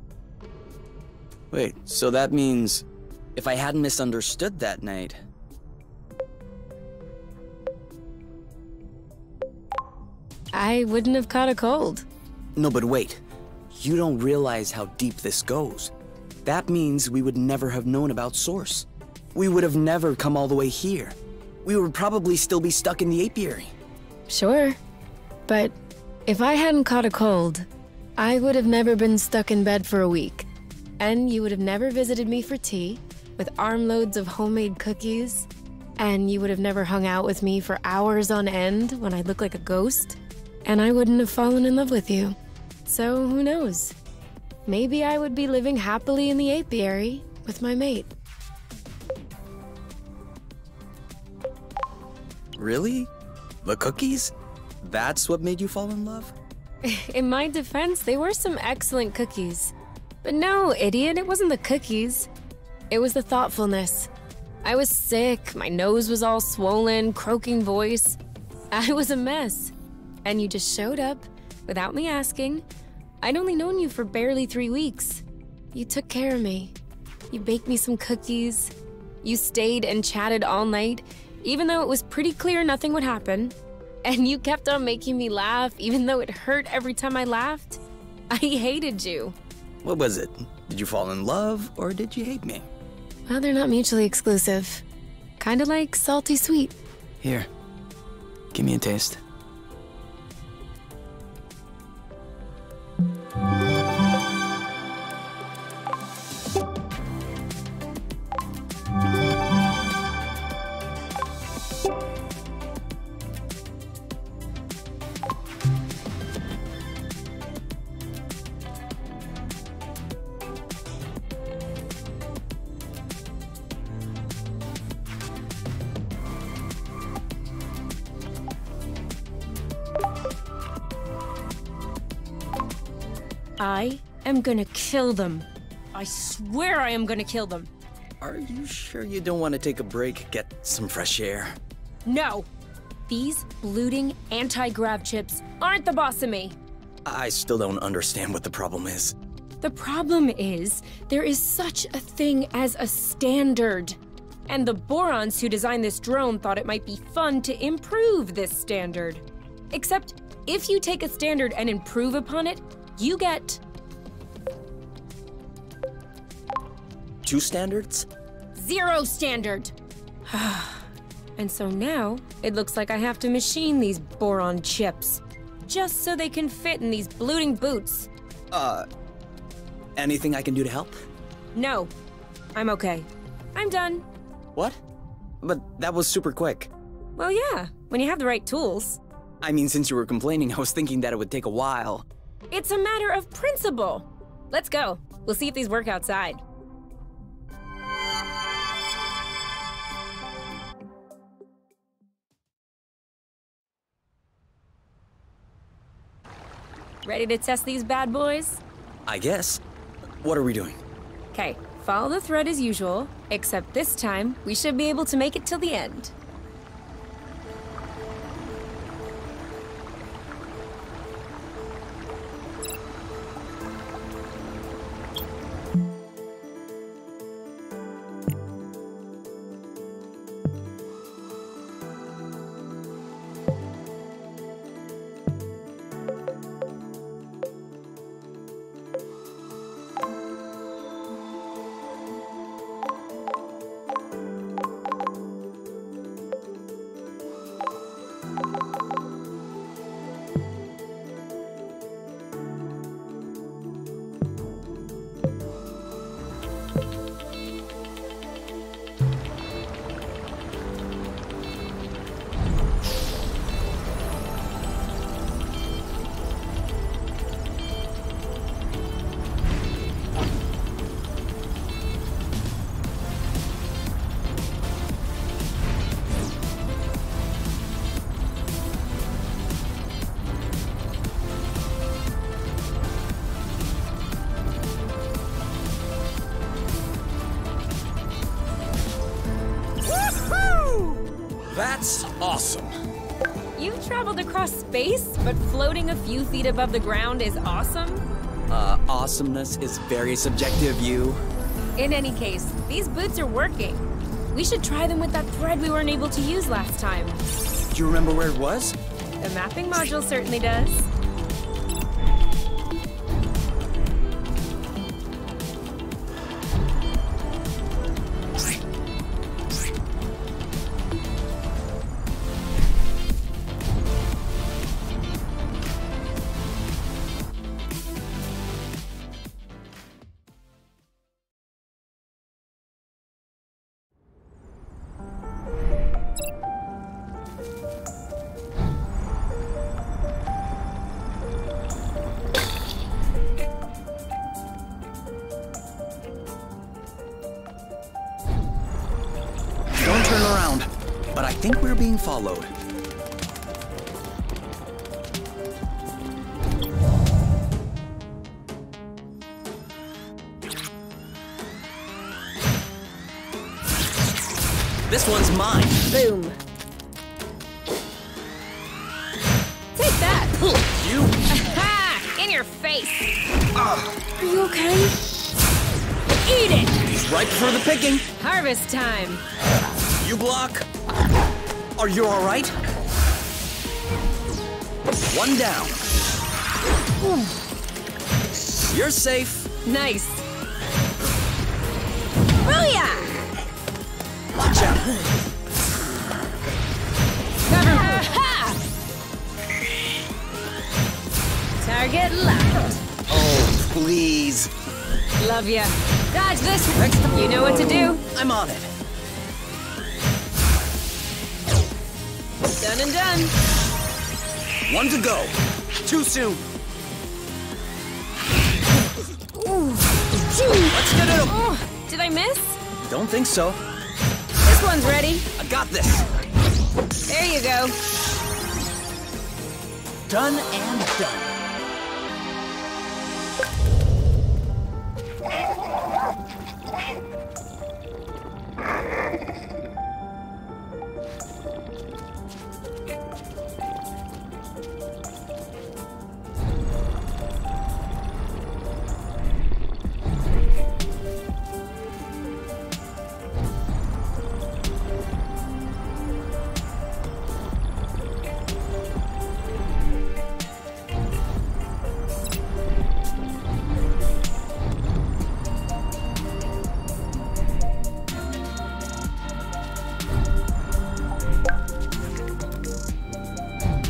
Wait, so that means if I hadn't misunderstood that night... I wouldn't have caught a cold. No, but wait. You don't realize how deep this goes. That means we would never have known about Source. We would have never come all the way here. We would probably still be stuck in the apiary. Sure. But if I hadn't caught a cold, I would have never been stuck in bed for a week. And you would have never visited me for tea, with armloads of homemade cookies. And you would have never hung out with me for hours on end when I look like a ghost. And I wouldn't have fallen in love with you. So who knows? Maybe I would be living happily in the apiary with my mate. Really? The cookies? That's what made you fall in love? In my defense, they were some excellent cookies. But no, idiot, it wasn't the cookies. It was the thoughtfulness. I was sick, my nose was all swollen, croaking voice. I was a mess. And you just showed up, without me asking. I'd only known you for barely 3 weeks. You took care of me. You baked me some cookies. You stayed and chatted all night, even though it was pretty clear nothing would happen. And you kept on making me laugh, even though it hurt every time I laughed. I hated you. What was it? Did you fall in love, or did you hate me? Well, they're not mutually exclusive. Kinda like salty sweet. Here. Give me a taste. I am gonna kill them. I swear I am gonna kill them. Are you sure you don't want to take a break, get some fresh air? No! These looting anti-grav chips aren't the boss of me. I still don't understand what the problem is. The problem is, there is such a thing as a standard. And the Borons who designed this drone thought it might be fun to improve this standard. Except, if you take a standard and improve upon it, you get... 2 standards? 0 standard! And so now, it looks like I have to machine these boron chips. Just so they can fit in these looting boots. Anything I can do to help? No. I'm okay. I'm done. What? But that was super quick. Well, yeah, when you have the right tools. I mean, since you were complaining, I was thinking that it would take a while. It's a matter of principle. Let's go. We'll see if these work outside. Ready to test these bad boys? I guess. What are we doing? Okay, follow the thread as usual, except this time, we should be able to make it till the end. That's awesome. You've traveled across space, but floating a few feet above the ground is awesome? Awesomeness is very subjective, you. In any case, these boots are working. We should try them with that thread we weren't able to use last time. Do you remember where it was? The mapping module certainly does. Don't turn around, but I think we're being followed. This one's mine. Boom. Take that! You! Ha! In your face! Are you okay? Eat it! He's ripe for the picking. Harvest time! You block. Are you all right? One down. You're safe. Nice! Booyah! Watch out. Cover me! Ha! Target locked. Oh, please. Love ya. Dodge this. You know what to do. I'm on it. Done and done. One to go. Too soon. Ooh. Let's get it. Oh, did I miss? Don't think so. This one's ready. I got this. There you go. Done and done.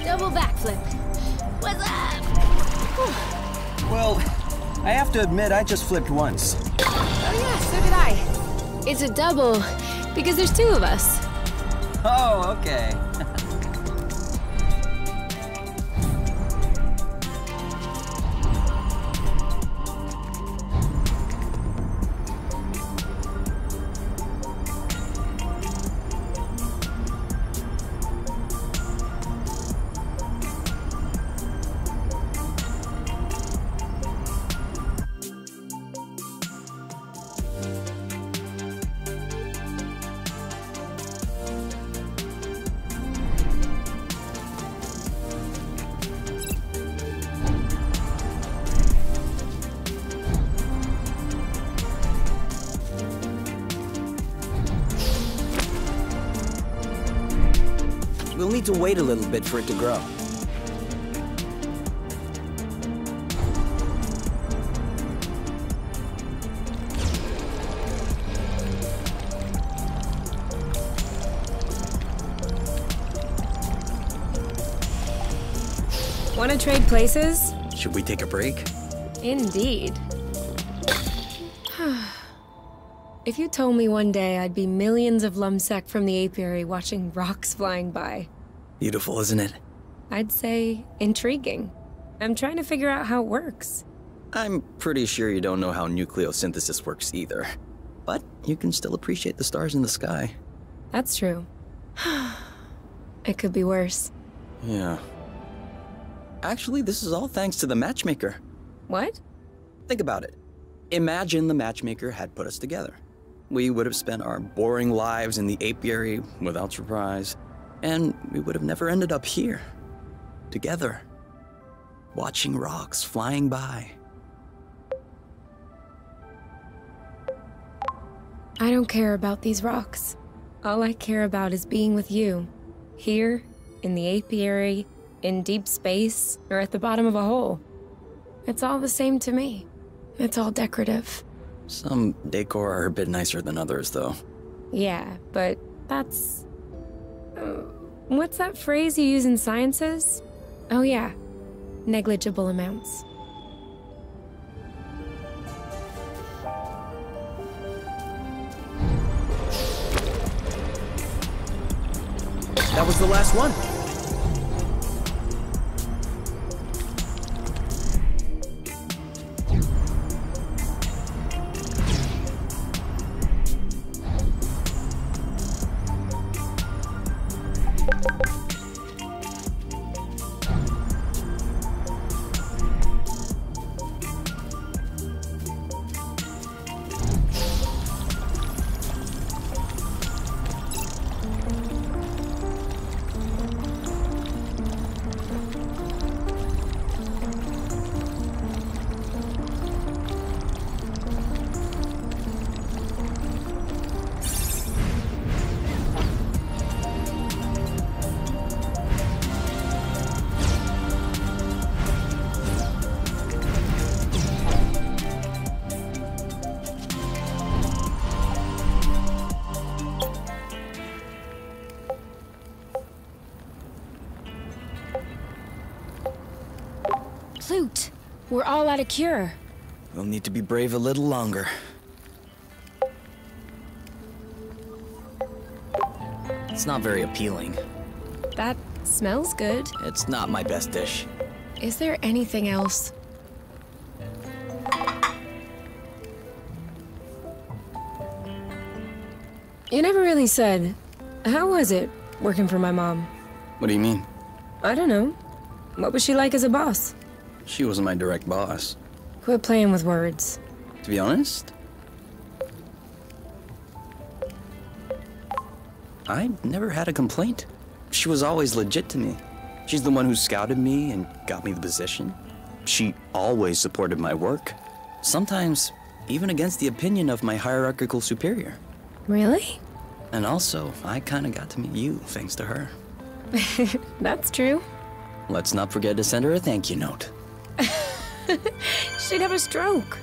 Double backflip. What's up? Well, I have to admit, I just flipped once. Oh yeah, so did I. It's a double because there's two of us. Oh, okay. We'll need to wait a little bit for it to grow. Want to trade places? Should we take a break? Indeed. If you told me one day I'd be millions of lumsec from the apiary watching rocks flying by, Beautiful, isn't it? I'd say intriguing. I'm trying to figure out how it works. I'm pretty sure you don't know how nucleosynthesis works either. But you can still appreciate the stars in the sky. That's true. It could be worse. Yeah. Actually, this is all thanks to the matchmaker. What? Think about it. Imagine the matchmaker had put us together. We would have spent our boring lives in the apiary without surprise, and we would have never ended up here, together, watching rocks flying by. I don't care about these rocks. All I care about is being with you. Here, in the apiary, in deep space, or at the bottom of a hole. It's all the same to me. It's all decorative. Some decor are a bit nicer than others, though. Yeah, but that's... what's that phrase you use in sciences? Oh yeah, negligible amounts. That was the last one. Plute, we're all out of cure. We'll need to be brave a little longer. It's not very appealing. That smells good. It's not my best dish. Is there anything else? You never really said, how was it working for my mom? What do you mean? I don't know. What was she like as a boss? She wasn't my direct boss. Quit playing with words. To be honest, I never had a complaint. She was always legit to me. She's the one who scouted me and got me the position. She always supported my work. Sometimes, even against the opinion of my hierarchical superior. Really? And also, I kinda got to meet you thanks to her. That's true. Let's not forget to send her a thank you note. She'd have a stroke.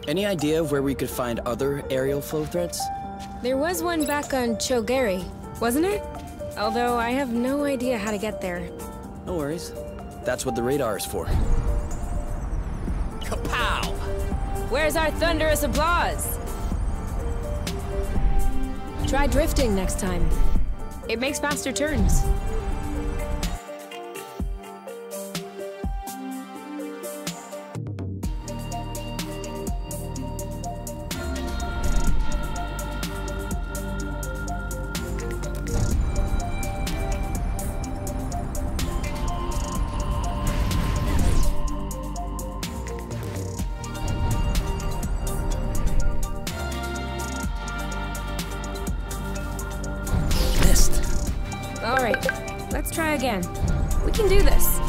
Any idea of where we could find other aerial flow threads? There was one back on Chogari, wasn't it? Although I have no idea how to get there. No worries. That's what the radar is for. Kapow! Where's our thunderous applause? Try drifting next time. It makes faster turns. All right, let's try again. We can do this.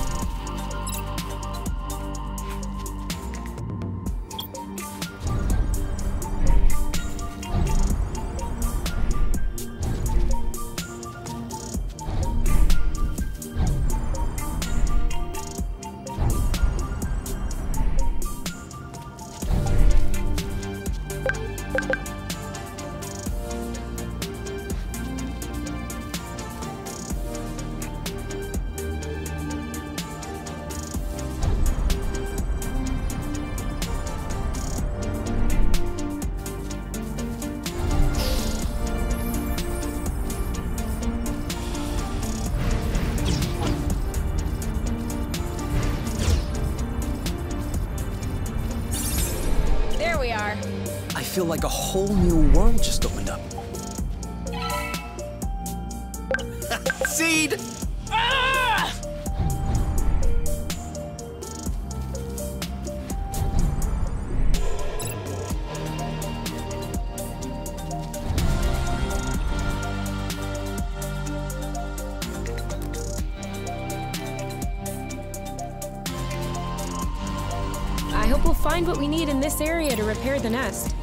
I feel like a whole new world just opened up. Seed! Ah! I hope we'll find what we need in this area to repair the nest.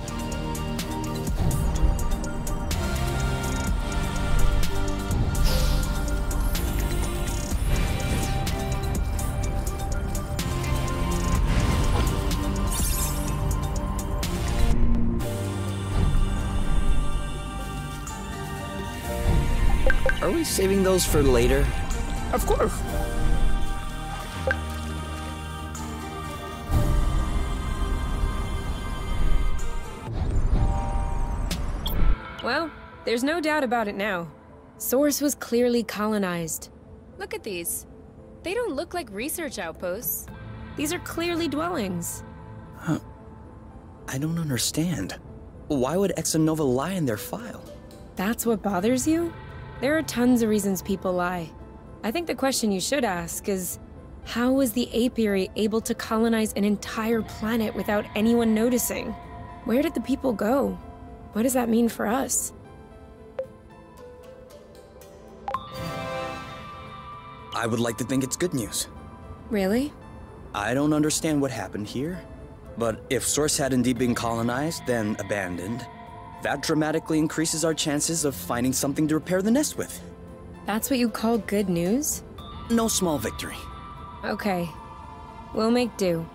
Are we saving those for later? Of course. Well, there's no doubt about it now. Source was clearly colonized. Look at these. They don't look like research outposts. These are clearly dwellings. Huh. I don't understand. Why would Exonova lie in their file? That's what bothers you? There are tons of reasons people lie. I think the question you should ask is, how was the apiary able to colonize an entire planet without anyone noticing? Where did the people go? What does that mean for us? I would like to think it's good news. Really? I don't understand what happened here, but if Source had indeed been colonized, then abandoned, that dramatically increases our chances of finding something to repair the nest with. That's what you call good news? No small victory. Okay. We'll make do.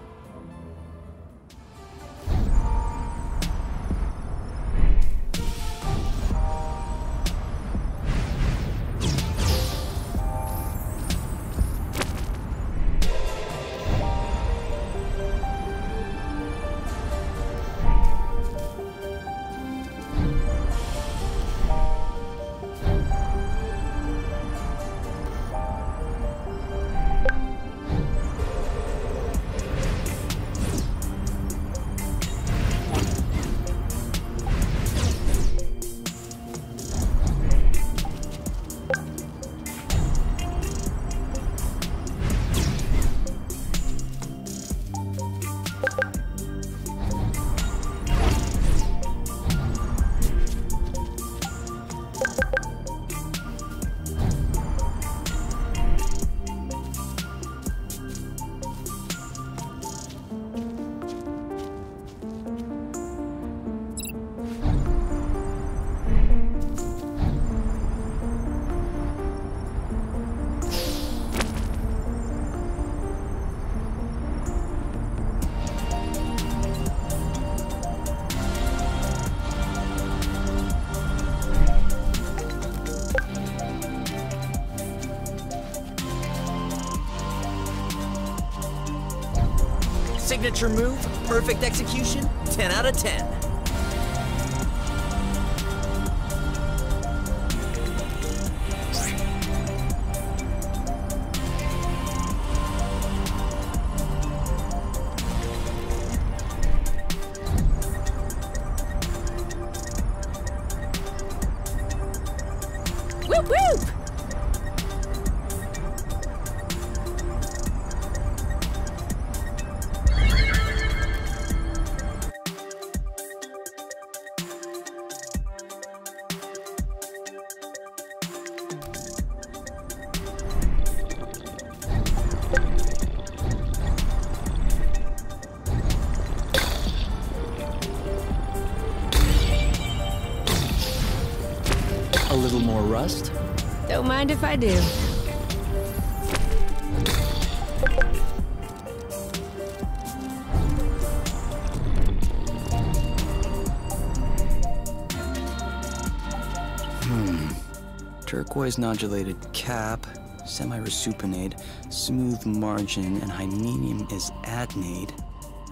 signature move, perfect execution, 10 out of 10. Whoop whoop! A little more rust? Don't mind if I do. Turquoise nodulated cap, semi-resupinate, smooth margin, and hymenum is adnate.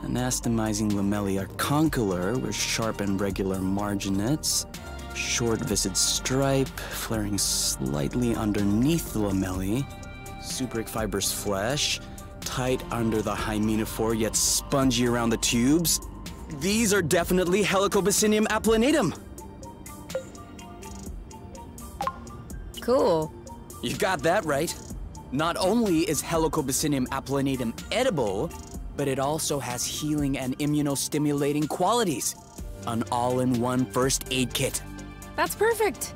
Anastomizing lamellae are condylar with sharp and regular marginettes. Short viscid stripe, flaring slightly underneath the lamellae. Subric fibrous flesh, tight under the hymenophore yet spongy around the tubes. These are definitely Helicobacinium applanatum. Cool. You got that right. Not only is Helicobacinium applanatum edible, but it also has healing and immunostimulating qualities. An all-in-one first aid kit. That's perfect.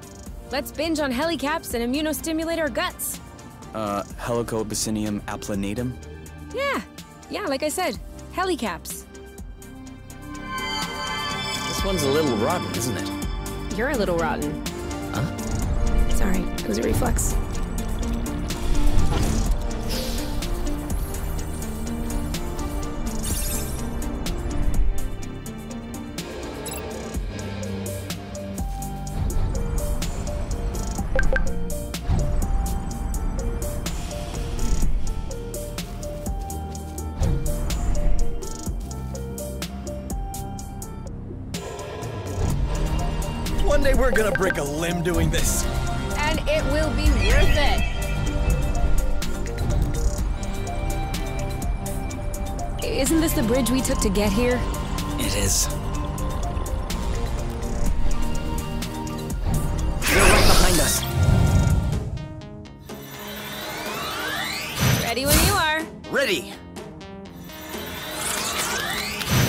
Let's binge on helicaps and immunostimulate our guts. Helicobacinium applanatum? Yeah, like I said, helicaps. This one's a little rotten, isn't it? You're a little rotten. Huh? Sorry, it was a reflex. One day we're gonna break a limb doing this. And it will be worth it. Isn't this the bridge we took to get here? It is. They're right behind us. Ready when you are. Ready.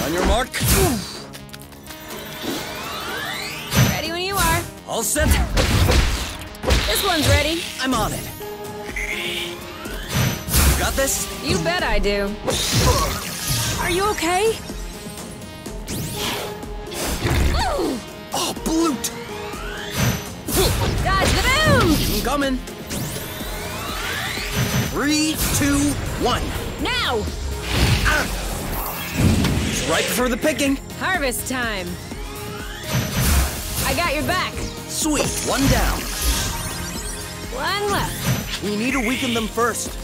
On your mark. Ready when you are. All set. This one's ready. I'm on it. Got this? You bet I do. Are you okay? Oh, bloot! Dodge the boom! I'm coming. 3, 2, 1. Now! It's right before the picking. Harvest time. I got your back. Sweet. One down. One left. We need to weaken them first.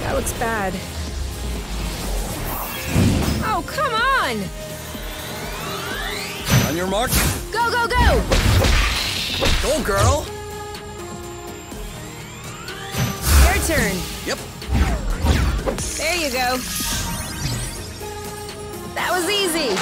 That looks bad. Oh, come on! On your mark. Go, go, go! Go, girl. Your turn. Yep. There you go. That was easy.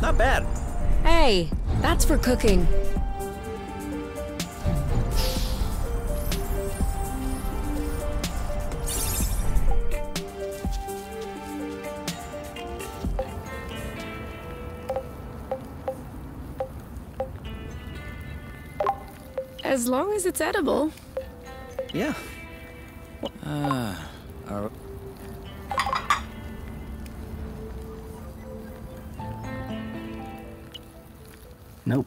Not bad. Hey, that's for cooking. As long as it's edible. Yeah. Nope.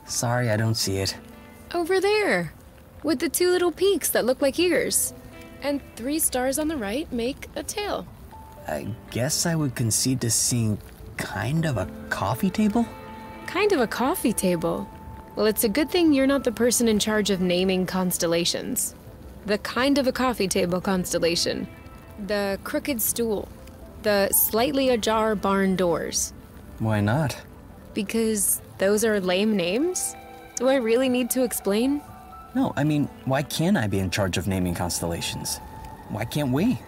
Sorry, I don't see it. Over there. with the 2 little peaks that look like ears. And 3 stars on the right make a tail. I guess I would concede to seeing kind of a coffee table? Kind of a coffee table. Well, it's a good thing you're not the person in charge of naming constellations. The kind of a coffee table constellation. The crooked stool. The slightly ajar barn doors. Why not? Because those are lame names? Do I really need to explain? No, I mean, why can't I be in charge of naming constellations? Why can't we?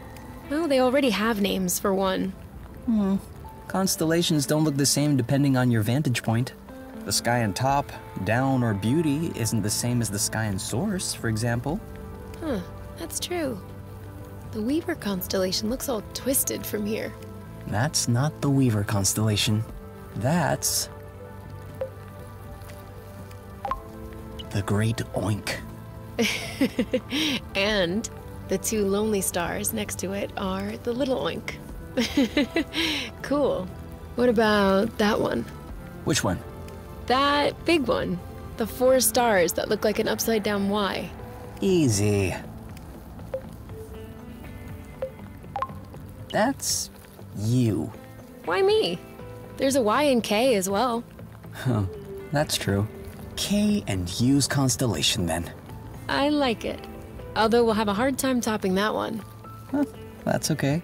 Well, they already have names, for one. Constellations don't look the same depending on your vantage point. The sky on top, down, or beauty isn't the same as the sky in source, for example. Huh, that's true. The Weaver constellation looks all twisted from here. That's not the Weaver constellation. That's the Great Oink. And the 2 lonely stars next to it are the Little Oink. Cool. What about that one? Which one? That big one. The 4 stars that look like an upside-down Y. Easy. That's you. Why me? There's a Y and K as well. Huh, that's true. K and U's constellation, then. I like it. Although we'll have a hard time topping that one. Huh, that's okay.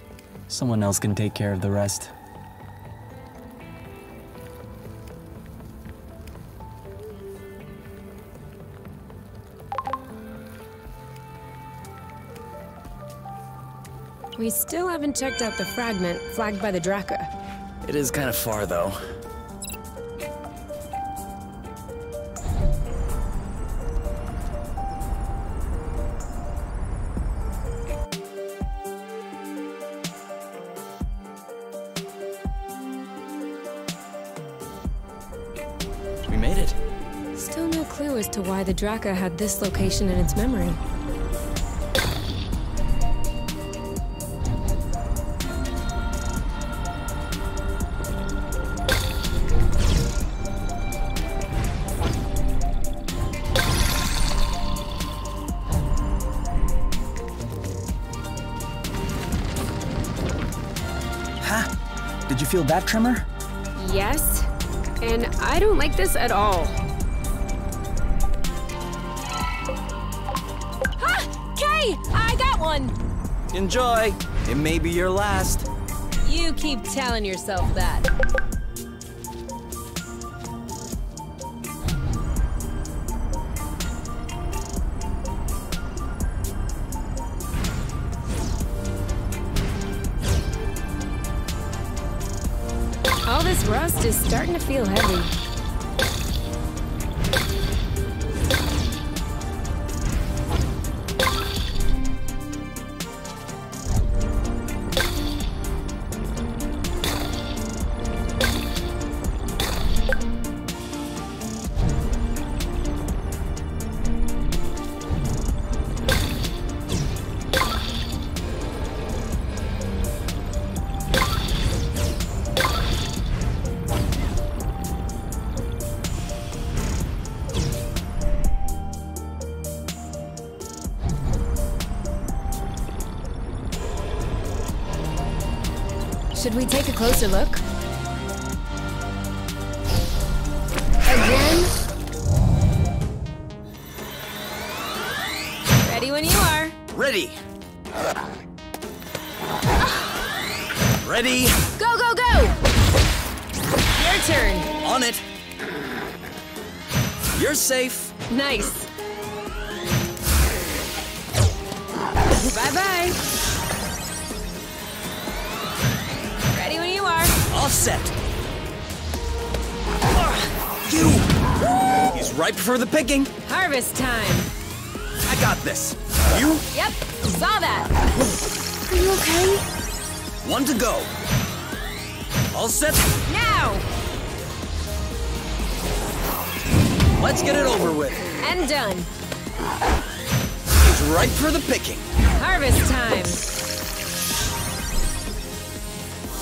Someone else can take care of the rest. We still haven't checked out the fragment flagged by the Draka. It is kind of far, though. We made it. Still no clue as to why the Draka had this location in its memory. Did you feel that tremor? Yes, and I don't like this at all. Ah! Kay! I got one! Enjoy. It may be your last. You keep telling yourself that. All this rust is starting to feel heavy. Should we take a closer look? Again? Ready when you are. Ready. Ready. Go, go, go! Your turn. On it. You're safe. Nice. Bye-bye. Ready when you are. All set. You! He's ripe for the picking. Harvest time. I got this. You? Yep, saw that. Are you okay? One to go. All set. Now! Let's get it over with. And done. He's ripe for the picking. Harvest time.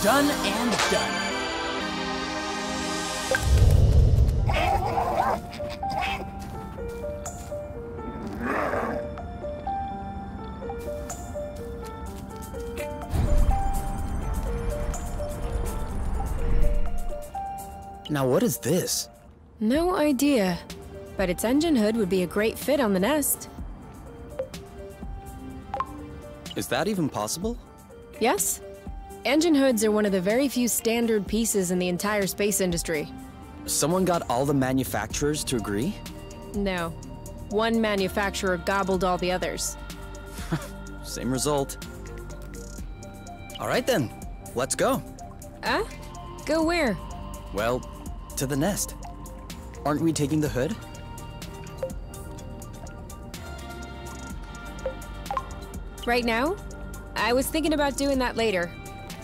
Done and done. Now what is this? No idea. But its engine hood would be a great fit on the nest. Is that even possible? Yes. Engine hoods are one of the very few standard pieces in the entire space industry. Someone got all the manufacturers to agree? No. One manufacturer gobbled all the others. Same result. All right then, let's go. Go where? Well, to the nest. Aren't we taking the hood? Right now? I was thinking about doing that later.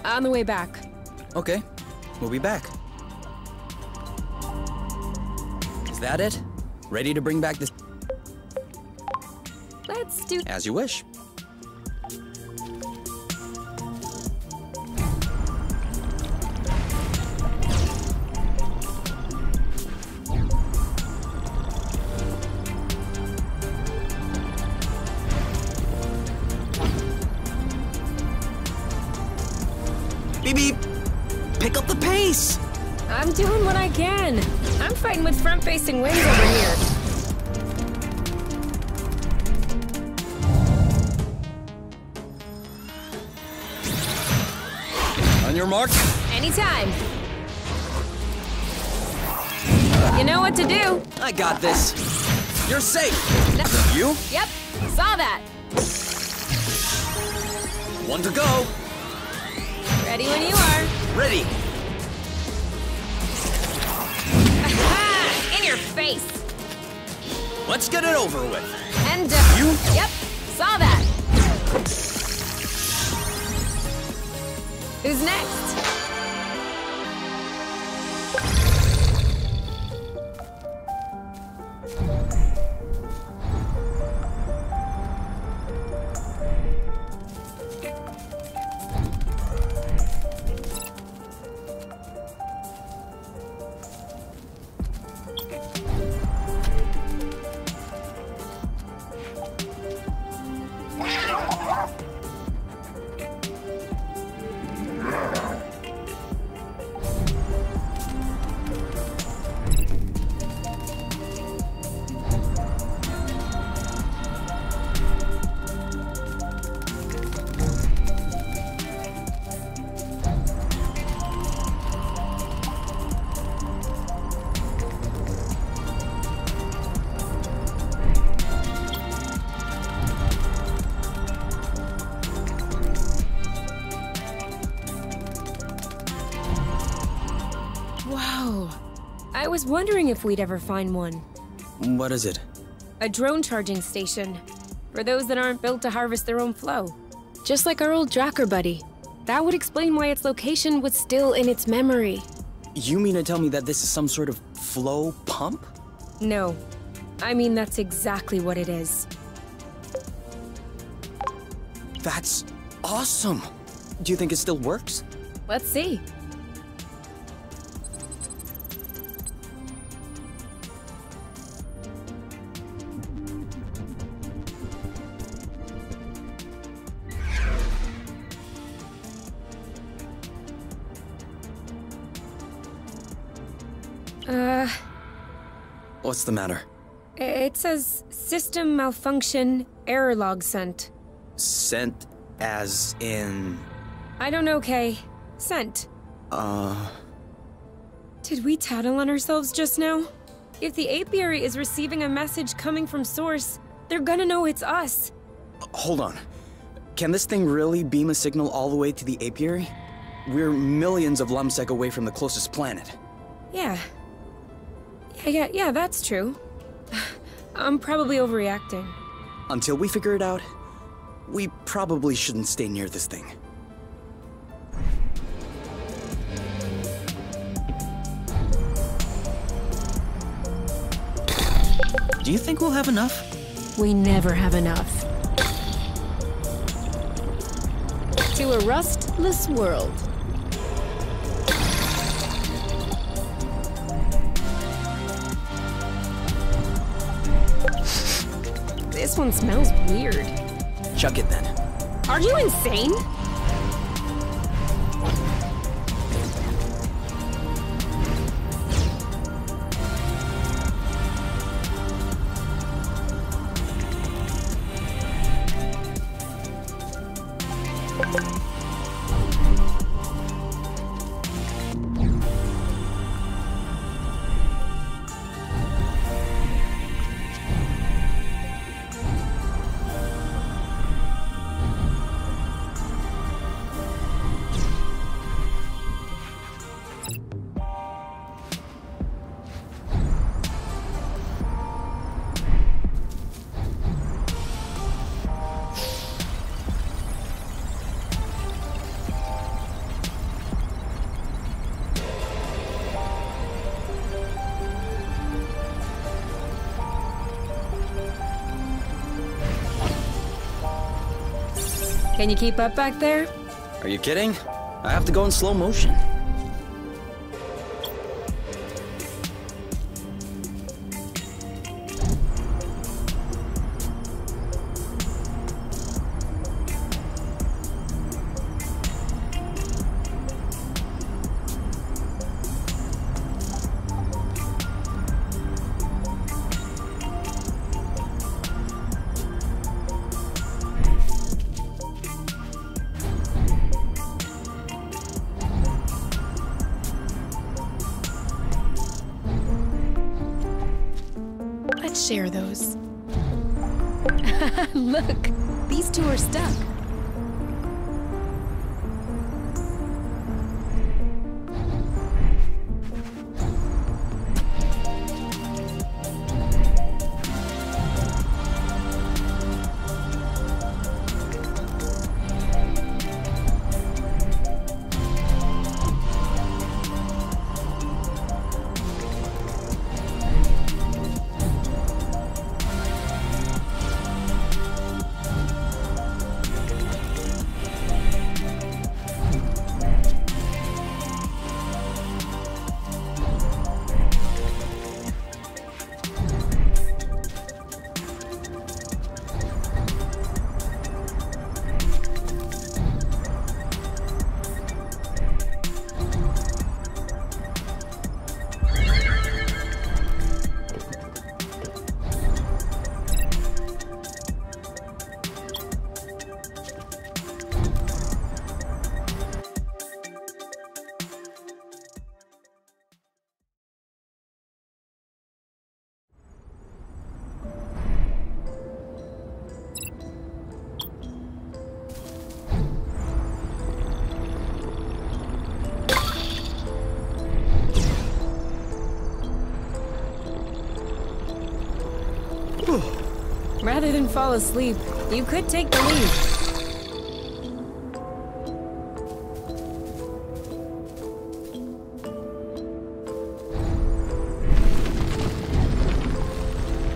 On the way back. Okay, we'll be back. Is that it? Ready to bring back this? Let's do... As you wish. Beep beep! Pick up the pace! I'm doing what I can. I'm fighting with front-facing wings over here. On your mark. Anytime. You know what to do. I got this. You're safe. You? Yep, saw that. One to go. Ready when you are. Ready. Aha! In your face. Let's get it over with. And You? Yep, saw that. Who's next? Wow. I was wondering if we'd ever find one. What is it? A drone charging station. For those that aren't built to harvest their own flow. Just like our old Dracker buddy. That would explain why its location was still in its memory. You mean to tell me that this is some sort of flow pump? No. I mean, that's exactly what it is. That's awesome! Do you think it still works? Let's see. What's the matter? It says system malfunction, error log sent. Sent as in... I don't know, Kay. Sent. Did we tattle on ourselves just now? If the apiary is receiving a message coming from Source, they're gonna know it's us. Hold on. Can this thing really beam a signal all the way to the apiary? We're millions of lumsec away from the closest planet. Yeah, that's true. I'm probably overreacting. Until we figure it out, we probably shouldn't stay near this thing. Do you think we'll have enough? We never have enough. To a rustless world. This one smells weird. Chuck it then. Are you insane? Can you keep up back there? Are you kidding? I have to go in slow motion. Let's share those. Look, these two are stuck. Rather than fall asleep, you could take the lead.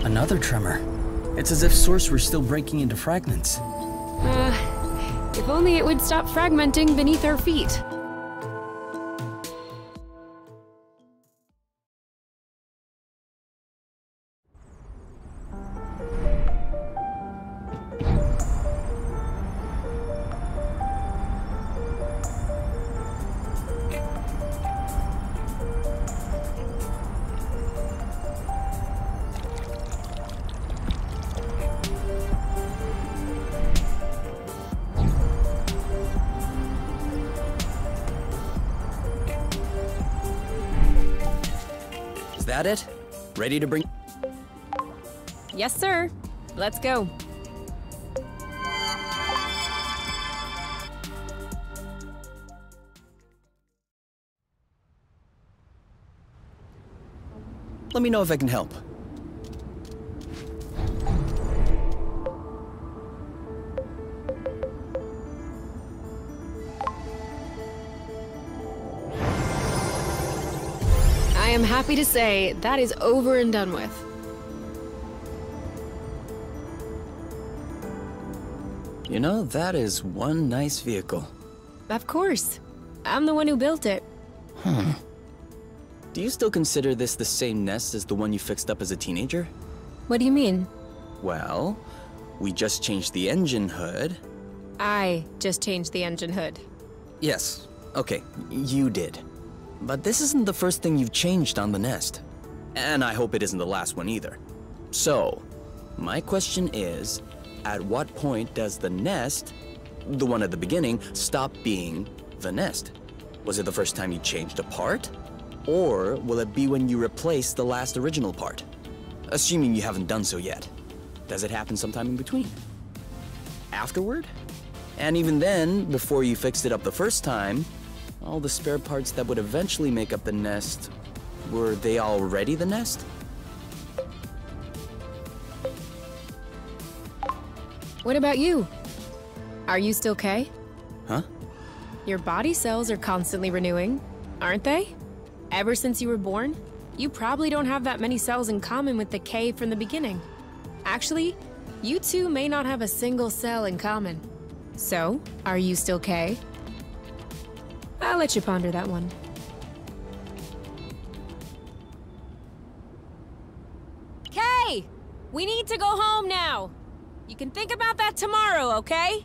Another tremor. It's as if Source were still breaking into fragments. If only it would stop fragmenting beneath our feet. Is that it? Ready to bring... Yes, sir. Let's go. Let me know if I can help. I am happy to say that is over and done with. You know, that is one nice vehicle. Of course. I'm the one who built it. Do you still consider this the same nest as the one you fixed up as a teenager? What do you mean? Well, we just changed the engine hood. I just changed the engine hood. Yes, okay, you did. But this isn't the first thing you've changed on the nest. And I hope it isn't the last one either. So, my question is, at what point does the nest, the one at the beginning, stop being the nest? Was it the first time you changed a part? Or will it be when you replace the last original part? Assuming you haven't done so yet. Does it happen sometime in between? Afterward? And even then, before you fixed it up the first time, all the spare parts that would eventually make up the nest, were they already the nest? What about you? Are you still K? Huh? Your body cells are constantly renewing, aren't they? Ever since you were born, you probably don't have that many cells in common with the K from the beginning. Actually, you two may not have a single cell in common. So, are you still K? I'll let you ponder that one. K! We need to go home now! You can think about that tomorrow, okay?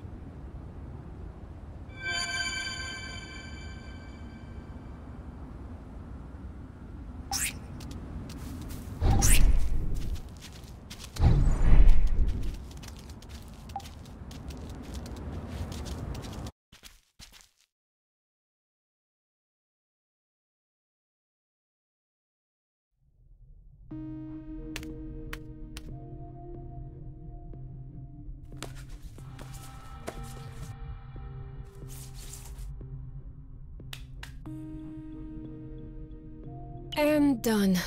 And done.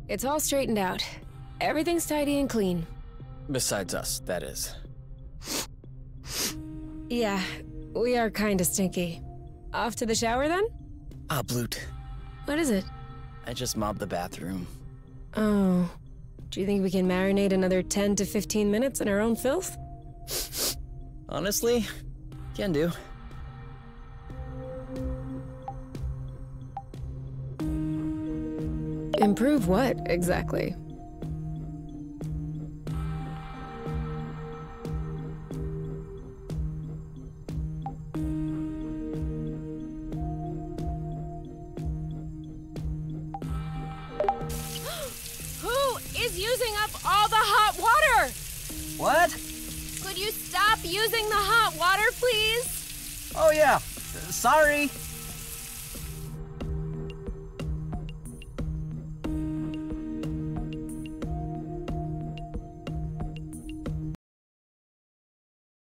It's all straightened out. Everything's tidy and clean. Besides us, that is. Yeah, we are kinda stinky. Off to the shower then? Ah, Bloot. What is it? I just mopped the bathroom. Oh. Do you think we can marinate another 10 to 15 minutes in our own filth? Honestly, can do. Improve what, exactly? Who is using up all the hot water? What? Could you stop using the hot water, please? Oh yeah, sorry.